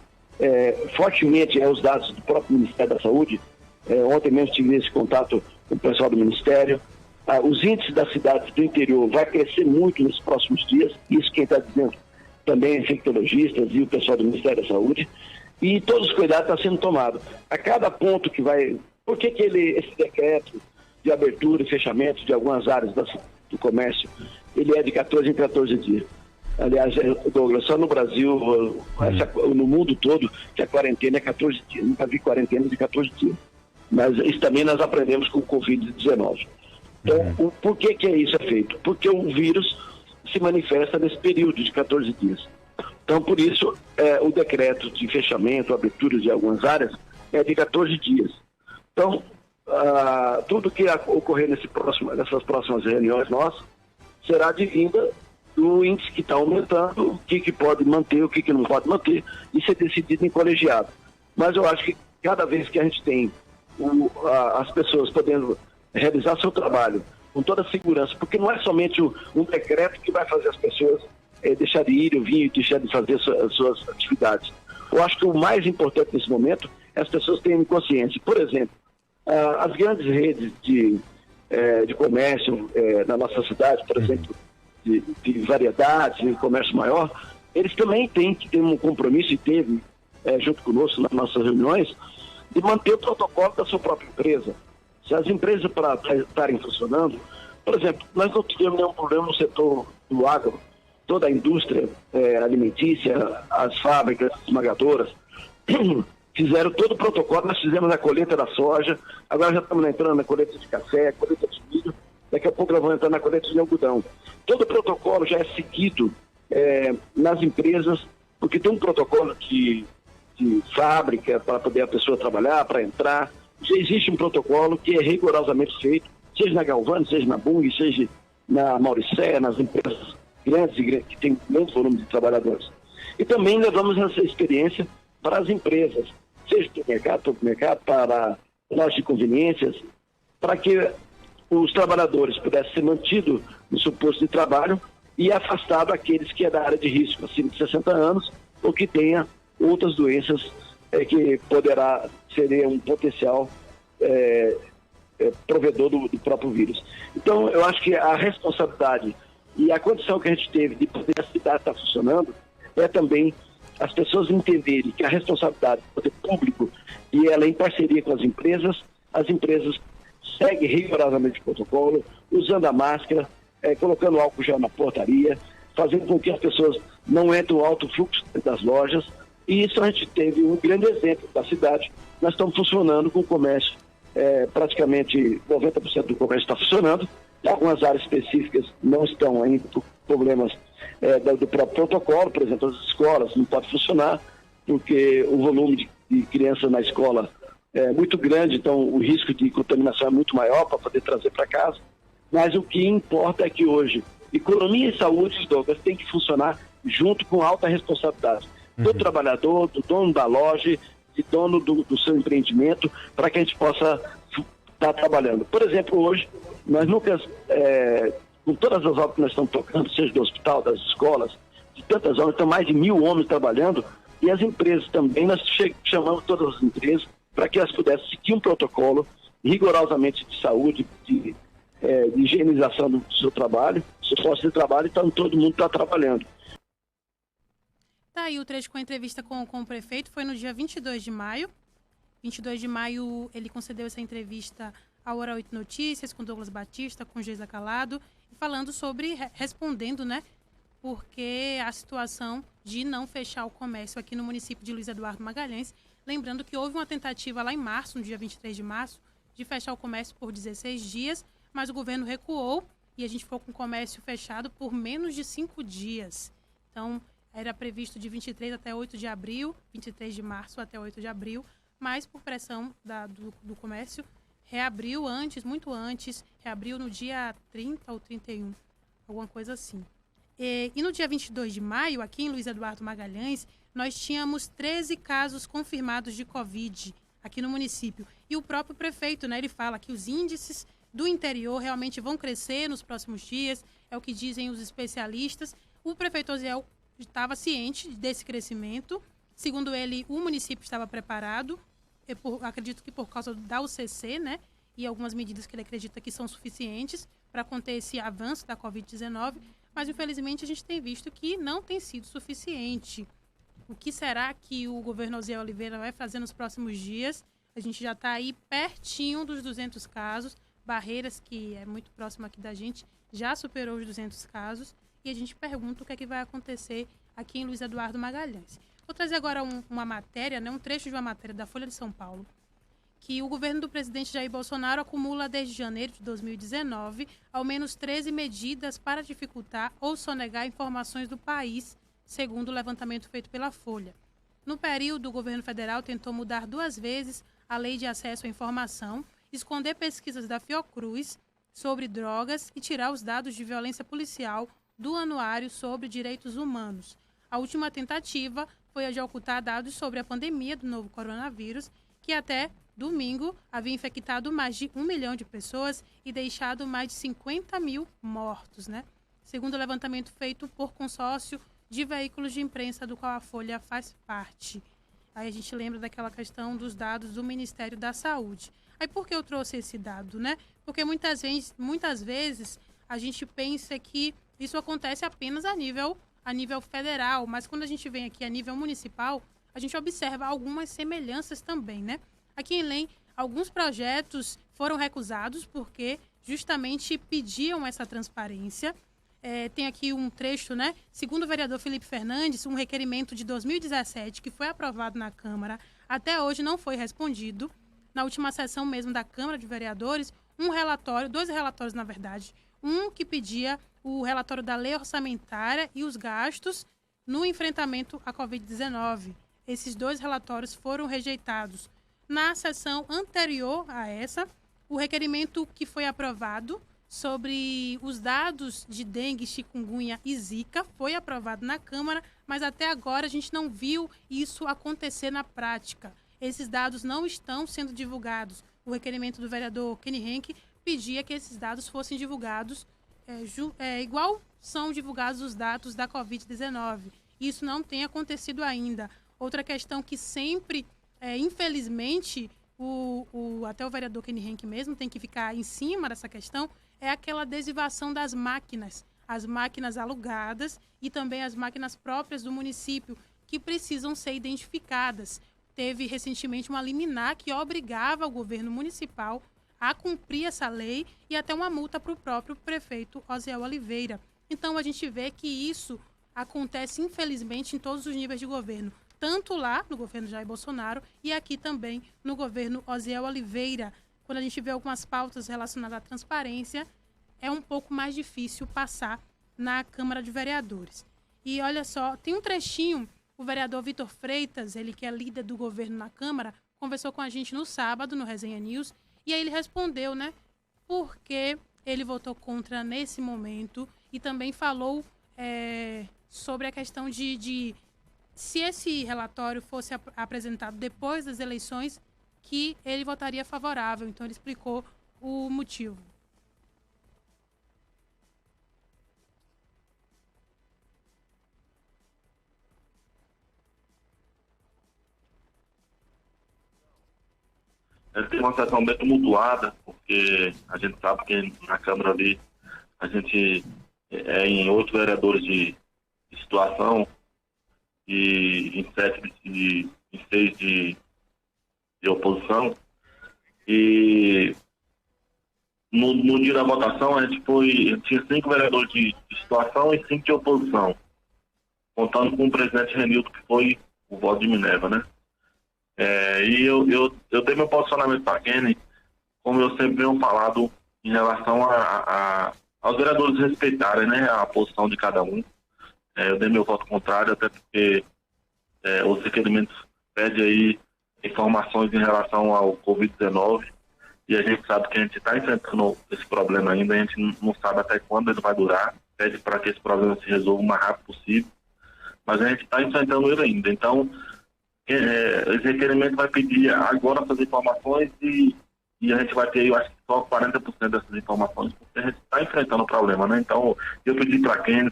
fortemente os dados do próprio Ministério da Saúde. Ontem mesmo tive esse contato com o pessoal do Ministério. os índices das cidades do interior vai crescer muito nos próximos dias, isso quem está dizendo também infectologistas e o pessoal do Ministério da Saúde, e todos os cuidados estão sendo tomados. A cada ponto que vai... Por que esse decreto de abertura e fechamento de algumas áreas do comércio, ele é de 14 em 14 dias? Aliás, Douglas, só no Brasil, no mundo todo, que a quarentena é 14 dias. Nunca vi quarentena de 14 dias. Mas isso também nós aprendemos com o Covid-19. Então, por que isso é feito? Porque o vírus se manifesta nesse período de 14 dias. Então, por isso, o decreto de fechamento, abertura de algumas áreas, é de 14 dias. Então, tudo que ocorrer nessas próximas reuniões nossas será devinda do índice que está aumentando, o que pode manter, o que não pode manter, e ser decidido em colegiado. Mas eu acho que cada vez que a gente tem as pessoas podendo realizar seu trabalho com toda a segurança, porque não é somente um decreto que vai fazer as pessoas deixar de ir ou vir e deixar de fazer suas atividades. Eu acho que o mais importante nesse momento é as pessoas terem consciência. Por exemplo, as grandes redes de comércio na nossa cidade, por exemplo, de variedades, de comércio maior, eles também têm que ter um compromisso, e teve, junto conosco nas nossas reuniões, de manter o protocolo da sua própria empresa. Se as empresas para estarem funcionando, por exemplo, nós não tivemos nenhum problema no setor do agro, toda a indústria alimentícia, as fábricas esmagadoras, fizeram todo o protocolo. Nós fizemos a colheita da soja, agora já estamos entrando na colheita de café, colheita de milho, daqui a pouco nós vamos entrar na colheita de algodão. Todo o protocolo já é seguido nas empresas, porque tem um protocolo de fábrica para poder a pessoa trabalhar, para entrar. Já existe um protocolo que é rigorosamente feito, seja na Galvani, seja na Bung, seja na Mauricé, nas empresas grandes que têm grande volume de trabalhadores. E também levamos essa experiência para as empresas, seja do mercado, para lojas de conveniências, para que os trabalhadores pudessem ser mantidos no seu posto de trabalho e afastado aqueles que é da área de risco, acima de 60 anos, ou que tenha outras doenças que seria um potencial provedor do próprio vírus. Então, eu acho que a responsabilidade e a condição que a gente teve de poder a cidade estar funcionando é também as pessoas entenderem que a responsabilidade do poder público, e ela em parceria com as empresas seguem rigorosamente o protocolo, usando a máscara, colocando álcool gel na portaria, fazendo com que as pessoas não entrem alto fluxo das lojas. E isso a gente teve um grande exemplo da cidade. Nós estamos funcionando com o comércio, praticamente 90% do comércio está funcionando. Algumas áreas específicas não estão ainda por problemas do próprio protocolo, por exemplo, as escolas não podem funcionar, porque o volume de crianças na escola é muito grande, então o risco de contaminação é muito maior para poder trazer para casa. Mas o que importa é que hoje, economia e saúde, Douglas, tem que funcionar junto com alta responsabilidade. Do trabalhador, do dono da loja, de dono do seu empreendimento, para que a gente possa estar trabalhando. Por exemplo, hoje, nós nunca, com todas as obras que nós estamos tocando, seja do hospital, das escolas, de tantas obras, estão mais de 1.000 homens trabalhando, e as empresas também, nós chamamos todas as empresas para que elas pudessem seguir um protocolo rigorosamente de saúde, de higienização do seu trabalho, do seu posto de trabalho, então todo mundo está trabalhando. Tá aí o trecho com a entrevista com o prefeito, foi no dia 22 de maio. 22 de maio ele concedeu essa entrevista ao Hora 8 Notícias, com Douglas Batista, com Geisa Calado, falando sobre, respondendo, né, porque a situação de não fechar o comércio aqui no município de Luiz Eduardo Magalhães. Lembrando que houve uma tentativa lá em março, no dia 23 de março, de fechar o comércio por 16 dias, mas o governo recuou e a gente ficou com o comércio fechado por menos de 5 dias. Então, era previsto de 23 até 8 de abril, 23 de março até 8 de abril, mas por pressão do comércio, reabriu antes, muito antes, reabriu no dia 30 ou 31, alguma coisa assim. E no dia 22 de maio, aqui em Luiz Eduardo Magalhães, nós tínhamos 13 casos confirmados de Covid aqui no município. E o próprio prefeito, né, ele fala que os índices do interior realmente vão crescer nos próximos dias, é o que dizem os especialistas. O prefeito Osiel estava ciente desse crescimento. Segundo ele, o município estava preparado, acredito que por causa da UCC, né, e algumas medidas que ele acredita que são suficientes, para conter esse avanço da Covid-19, mas infelizmente a gente tem visto que não tem sido suficiente. O que será que o governo Osiel Oliveira vai fazer nos próximos dias? A gente já está aí pertinho dos 200 casos, Barreiras, que é muito próximo aqui da gente, já superou os 200 casos, e a gente pergunta o que é que vai acontecer aqui em Luiz Eduardo Magalhães. Vou trazer agora uma matéria, um trecho de uma matéria da Folha de São Paulo, que o governo do presidente Jair Bolsonaro acumula desde janeiro de 2019 ao menos 13 medidas para dificultar ou sonegar informações do país, segundo o levantamento feito pela Folha. No período, o governo federal tentou mudar 2 vezes a lei de acesso à informação, esconder pesquisas da Fiocruz sobre drogas e tirar os dados de violência policial do Anuário sobre Direitos Humanos. A última tentativa foi a de ocultar dados sobre a pandemia do novo coronavírus, que até domingo havia infectado mais de 1 milhão de pessoas e deixado mais de 50 mil mortos, Segundo o levantamento feito por consórcio de veículos de imprensa do qual a Folha faz parte. Aí a gente lembra daquela questão dos dados do Ministério da Saúde. Aí por que eu trouxe esse dado, Porque muitas vezes a gente pensa que isso acontece apenas a nível federal, mas quando a gente vem aqui a nível municipal, a gente observa algumas semelhanças também, Aqui em Belém, alguns projetos foram recusados porque justamente pediam essa transparência. Tem aqui um trecho, Segundo o vereador Felipe Fernandes, um requerimento de 2017 que foi aprovado na Câmara, até hoje não foi respondido. Na última sessão mesmo da Câmara de Vereadores, 2 relatórios, na verdade. Um que pedia o relatório da lei orçamentária e os gastos no enfrentamento à Covid-19. Esses 2 relatórios foram rejeitados. Na sessão anterior a essa, o requerimento que foi aprovado sobre os dados de dengue, chikungunya e zika foi aprovado na Câmara, mas até agora a gente não viu isso acontecer na prática. Esses dados não estão sendo divulgados. O requerimento do vereador Kenny Henke pedia que esses dados fossem divulgados igual são divulgados os dados da Covid-19. Isso não tem acontecido ainda. Outra questão que sempre, infelizmente, até o vereador Kenny Henke mesmo tem que ficar em cima dessa questão, é aquela adesivação das máquinas, as máquinas alugadas e também as máquinas próprias do município, que precisam ser identificadas. Teve recentemente uma liminar que obrigava o governo municipal a cumprir essa lei e até uma multa para o próprio prefeito Osiel Oliveira. Então a gente vê que isso acontece infelizmente em todos os níveis de governo, tanto lá no governo Jair Bolsonaro e aqui também no governo Osiel Oliveira. Quando a gente vê algumas pautas relacionadas à transparência, é um pouco mais difícil passar na Câmara de Vereadores. E olha só, tem um trechinho, o vereador Vitor Freitas, ele que é líder do governo na Câmara, conversou com a gente no sábado, no Resenha News, e aí ele respondeu, por que ele votou contra nesse momento e também falou sobre a questão de se esse relatório fosse apresentado depois das eleições, que ele votaria favorável. Então ele explicou o motivo. Tem uma sessão bem tumultuada, porque a gente sabe que na Câmara ali a gente é em 8 vereadores de situação e em 6 de oposição. E no dia da votação a gente tinha 5 vereadores de situação e 5 de oposição, contando com o presidente Renildo, que foi o voto de Minerva, e eu dei meu posicionamento para a Kenny, como eu sempre venho falado, em relação aos vereadores respeitarem a posição de cada um. Eu dei meu voto contrário, até porque os requerimentos pedem aí informações em relação ao Covid-19, e a gente sabe que a gente está enfrentando esse problema ainda, a gente não sabe até quando ele vai durar, pede para que esse problema se resolva o mais rápido possível, mas a gente está enfrentando ele ainda. Então, esse requerimento vai pedir agora essas informações e a gente vai ter, eu acho que só 40% dessas informações, porque a gente está enfrentando o problema, Então, eu pedi para quem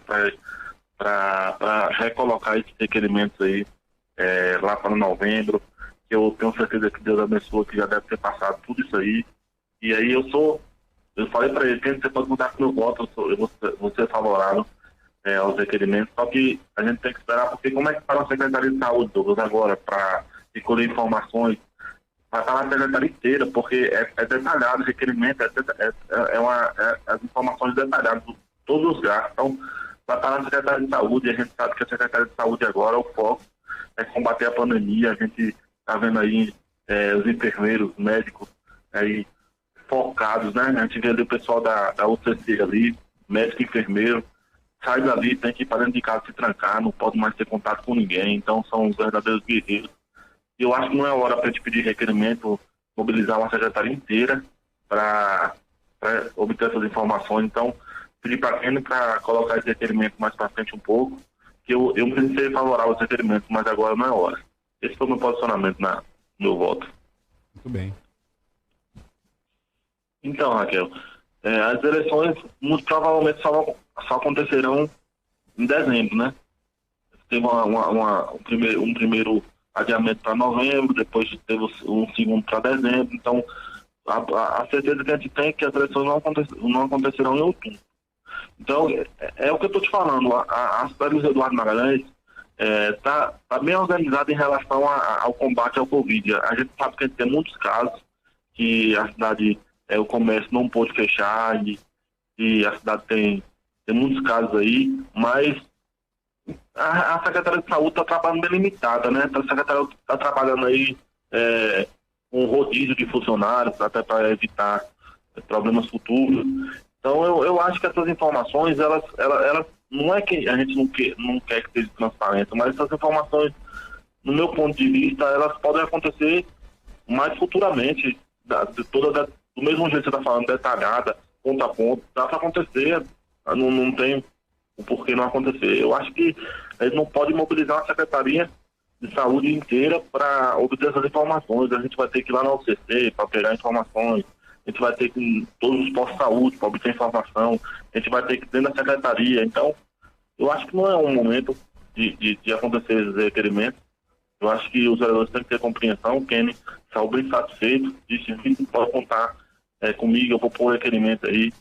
para recolocar esses requerimentos aí lá para novembro, que eu tenho certeza que Deus abençoe, que já deve ter passado tudo isso aí. E aí eu sou Eu falei para ele, você pode mudar com o meu voto, eu vou ser favorável aos requerimentos, só que a gente tem que esperar, porque como é que está a Secretaria de Saúde, Douglas, agora, para recolher informações? Vai estar na secretaria inteira, porque é detalhado o requerimento, as informações detalhadas de todos os gastos. Então, vai estar na Secretaria de Saúde, e a gente sabe que a Secretaria de Saúde agora, o foco é combater a pandemia. A gente está vendo aí os enfermeiros, médicos aí focados, né? A gente vê ali o pessoal da UCC ali, médico e enfermeiro, sai dali, tem que ir para dentro de casa se trancar, não pode mais ter contato com ninguém, então são os verdadeiros guerreiros. E eu acho que não é hora para a gente pedir requerimento, mobilizar uma secretaria inteira para obter essas informações. Então, pedir para quem para colocar esse requerimento mais para frente um pouco, que eu me ser favorável ao requerimento, mas agora não é hora. Esse foi o meu posicionamento no meu voto. Muito bem. Então, Raquel, as eleições muito provavelmente só acontecerão em dezembro, né? Teve um primeiro adiamento para novembro, depois teve um segundo para dezembro. Então, a certeza que a gente tem é que as eleições não acontecerão em outubro. Então, é o que eu estou te falando. A cidade do Eduardo Magalhães está bem organizada em relação ao combate ao Covid. A gente sabe que a gente tem muitos casos que a cidade, o comércio não pôde fechar e a cidade tem muitos casos aí, mas a Secretaria de Saúde está trabalhando bem limitada, né? A Secretaria está trabalhando aí com rodízio de funcionários, até para evitar problemas futuros. Então, eu acho que essas informações, elas não é que a gente não quer que seja transparente, mas essas informações, no meu ponto de vista, elas podem acontecer mais futuramente, do mesmo jeito que você está falando, detalhada, ponto a ponto, dá para acontecer, não tem o porquê não acontecer. Eu acho que a gente não pode mobilizar uma Secretaria de Saúde inteira para obter essas informações. A gente vai ter que ir lá na UCC para pegar informações, a gente vai ter que ir em todos os postos de saúde para obter informação, a gente vai ter que ir dentro da Secretaria. Então, eu acho que não é um momento de acontecer esses requerimentos. Eu acho que os vereadores têm que ter compreensão. O Kenny saiu bem satisfeito, disse que pode contar comigo, eu vou pôr o requerimento aí,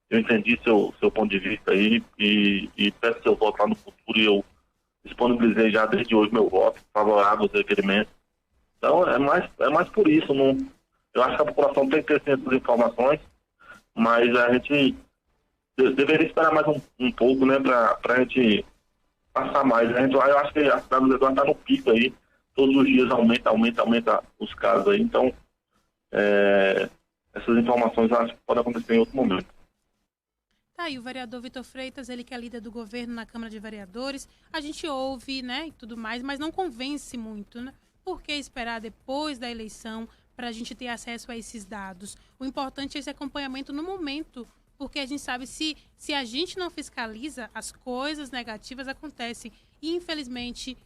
eu entendi seu ponto de vista aí e peço seu voto lá no futuro, e eu disponibilizei já desde hoje meu voto favorável aos requerimentos. Então, é mais por isso. Eu acho que a população tem que ter essas informações, mas a gente deveria esperar mais um pouco, né, para a gente passar mais. Eu acho que a cidade do Eduardo está no pico aí, todos os dias aumenta os casos aí, então essas informações eu acho que podem acontecer em outro momento. Tá aí o vereador Vitor Freitas, ele que é líder do governo na Câmara de Vereadores. A gente ouve, né, e tudo mais, mas não convence muito, né? Por que esperar depois da eleição para a gente ter acesso a esses dados? O importante é esse acompanhamento no momento, porque a gente sabe se a gente não fiscaliza, as coisas negativas acontecem. E, infelizmente,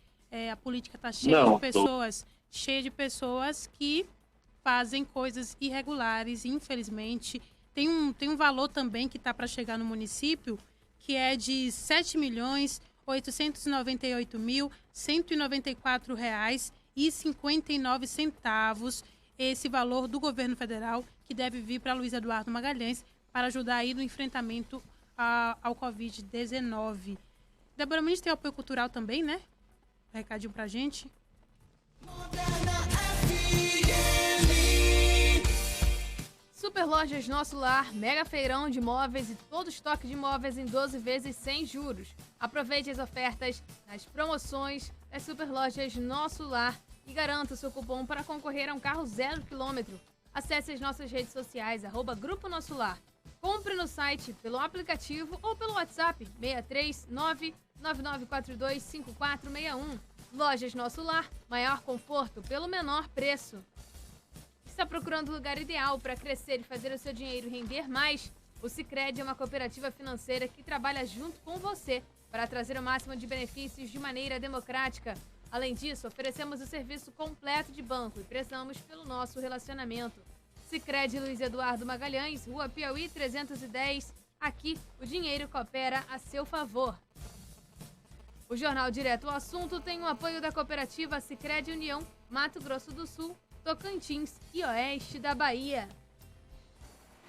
a política está cheia de pessoas que fazem coisas irregulares, infelizmente. Tem um valor também que está para chegar no município, que é de R$ 7.898.194,59. Esse valor do governo federal, que deve vir para Luiz Eduardo Magalhães, para ajudar aí no enfrentamento ao Covid-19. Débora Mendes tem apoio cultural também, né? Um recadinho pra gente. Superlojas Nosso Lar, mega feirão de móveis e todo estoque de móveis em 12 vezes sem juros. Aproveite as ofertas nas promoções das Superlojas Nosso Lar e garanta o seu cupom para concorrer a um carro 0 km. Acesse as nossas redes sociais, @Grupo Nosso Lar. Compre no site, pelo aplicativo ou pelo WhatsApp 639-9942-5461. Lojas Nosso Lar, maior conforto pelo menor preço. Está procurando o lugar ideal para crescer e fazer o seu dinheiro render mais? O Sicredi é uma cooperativa financeira que trabalha junto com você para trazer o máximo de benefícios de maneira democrática. Além disso, oferecemos o serviço completo de banco e prezamos pelo nosso relacionamento. Sicredi Luiz Eduardo Magalhães, Rua Piauí 310. Aqui, o dinheiro coopera a seu favor. O Jornal Direto ao Assunto tem o apoio da cooperativa Sicredi União, Mato Grosso do Sul, Tocantins e Oeste da Bahia.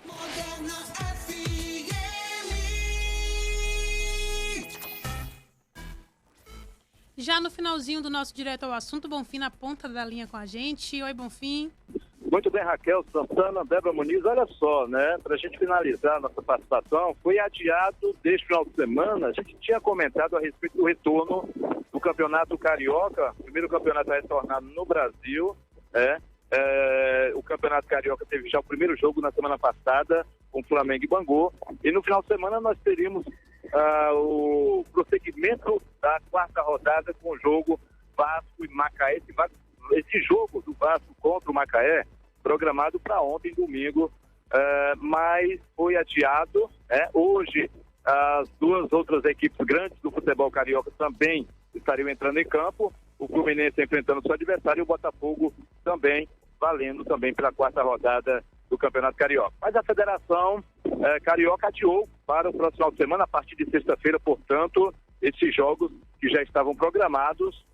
Moderna FM. Já no finalzinho do nosso Direto ao Assunto, Bonfim na ponta da linha com a gente. Oi, Bonfim. Muito bem, Raquel Santana, Débora Muniz, olha só, né, para a gente finalizar nossa participação, foi adiado desde o final de semana, a gente tinha comentado a respeito do retorno do Campeonato Carioca, o primeiro campeonato a retornar no Brasil, o Campeonato Carioca teve já o primeiro jogo na semana passada, com Flamengo e Bangu, e no final de semana nós teríamos o prosseguimento da quarta rodada com o jogo Vasco e Macaé, esse jogo do Vasco contra o Macaé, programado para ontem, domingo, mas foi adiado. Hoje, as duas outras equipes grandes do futebol carioca também estariam entrando em campo. O Fluminense enfrentando seu adversário e o Botafogo também, valendo também pela quarta rodada do Campeonato Carioca. Mas a Federação Carioca adiou para o próximo final de semana, a partir de sexta-feira, portanto, esses jogos que já estavam programados,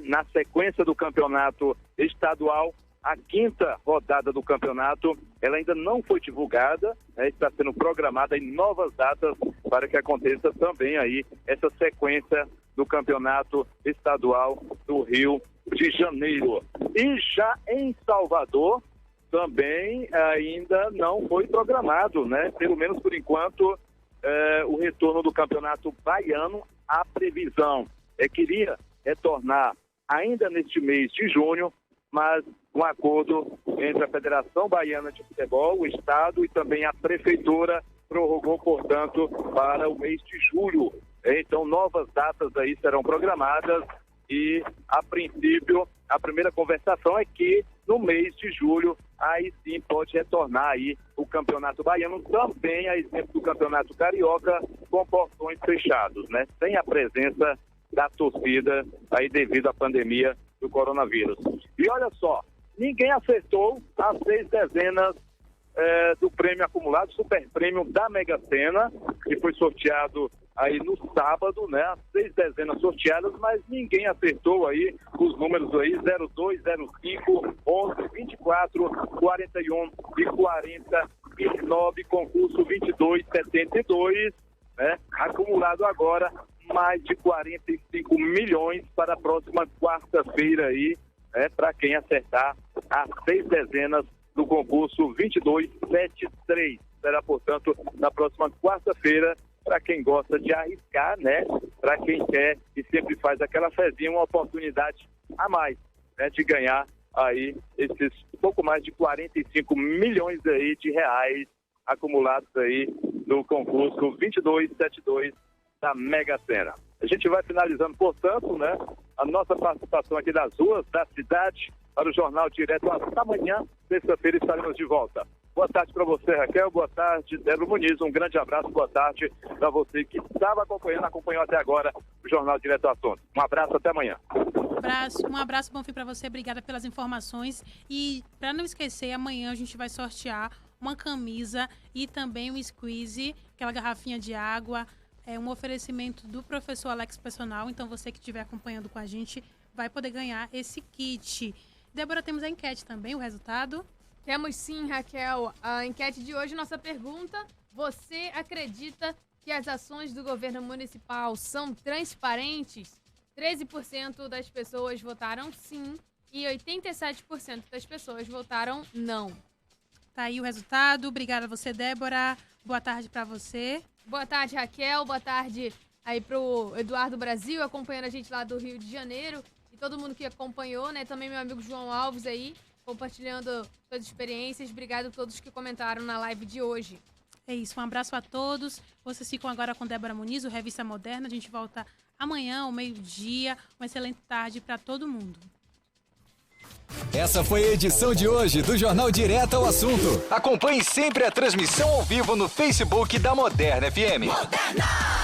na sequência do campeonato estadual. A quinta rodada do campeonato, ela ainda não foi divulgada, está sendo programada em novas datas para que aconteça também aí essa sequência do campeonato estadual do Rio de Janeiro. E já em Salvador, também ainda não foi programado, pelo menos por enquanto, o retorno do campeonato baiano. A previsão que iria retornar ainda neste mês de junho, mas um acordo entre a Federação Baiana de Futebol, o Estado e também a Prefeitura prorrogou, portanto, para o mês de julho. Então, novas datas aí serão programadas e, a princípio, a primeira conversação é que no mês de julho, aí sim pode retornar aí o Campeonato Baiano, também a exemplo do Campeonato Carioca, com portões fechados, sem a presença da torcida aí devido à pandemia do coronavírus. E olha só, ninguém acertou as 6 dezenas do prêmio acumulado, Super Prêmio da Mega Sena, que foi sorteado aí no sábado, as 6 dezenas sorteadas, mas ninguém acertou aí os números aí 02, 05, 11, 24, 41 e 49, concurso 2272, acumulado agora mais de 45 milhões para a próxima quarta-feira aí, para quem acertar as 6 dezenas do concurso 2273. Será, portanto, na próxima quarta-feira, para quem gosta de arriscar, para quem quer e sempre faz aquela fezinha, uma oportunidade a mais, de ganhar aí esses pouco mais de 45 milhões aí de reais acumulados aí no concurso 2272 da Mega Sena. A gente vai finalizando, portanto, a nossa participação aqui das ruas da cidade para o Jornal Direto ao Assunto. Amanhã, sexta-feira, estaremos de volta. Boa tarde para você, Raquel. Boa tarde, Débora Muniz. Um grande abraço. Boa tarde para você que estava acompanhou até agora o Jornal Direto ao Assunto. Um abraço, até amanhã. Um abraço, Bonfim, para você. Obrigada pelas informações. E, para não esquecer, amanhã a gente vai sortear uma camisa e também um squeeze, aquela garrafinha de água. É um oferecimento do professor Alex Personal. Então, você que estiver acompanhando com a gente vai poder ganhar esse kit. Débora, temos a enquete também, o resultado? Temos sim, Raquel. A enquete de hoje, nossa pergunta: você acredita que as ações do governo municipal são transparentes? 13% das pessoas votaram sim e 87% das pessoas votaram não. Tá aí o resultado. Obrigada a você, Débora. Boa tarde para você. Boa tarde, Raquel. Boa tarde aí pro Eduardo Brasil, acompanhando a gente lá do Rio de Janeiro. E todo mundo que acompanhou, Também meu amigo João Alves aí, compartilhando suas experiências. Obrigado a todos que comentaram na live de hoje. É isso, um abraço a todos. Vocês ficam agora com Débora Muniz, o Revista Moderna. A gente volta amanhã, ao meio-dia. Uma excelente tarde para todo mundo. Essa foi a edição de hoje do Jornal Direto ao Assunto. Acompanhe sempre a transmissão ao vivo no Facebook da Moderna FM. Moderna!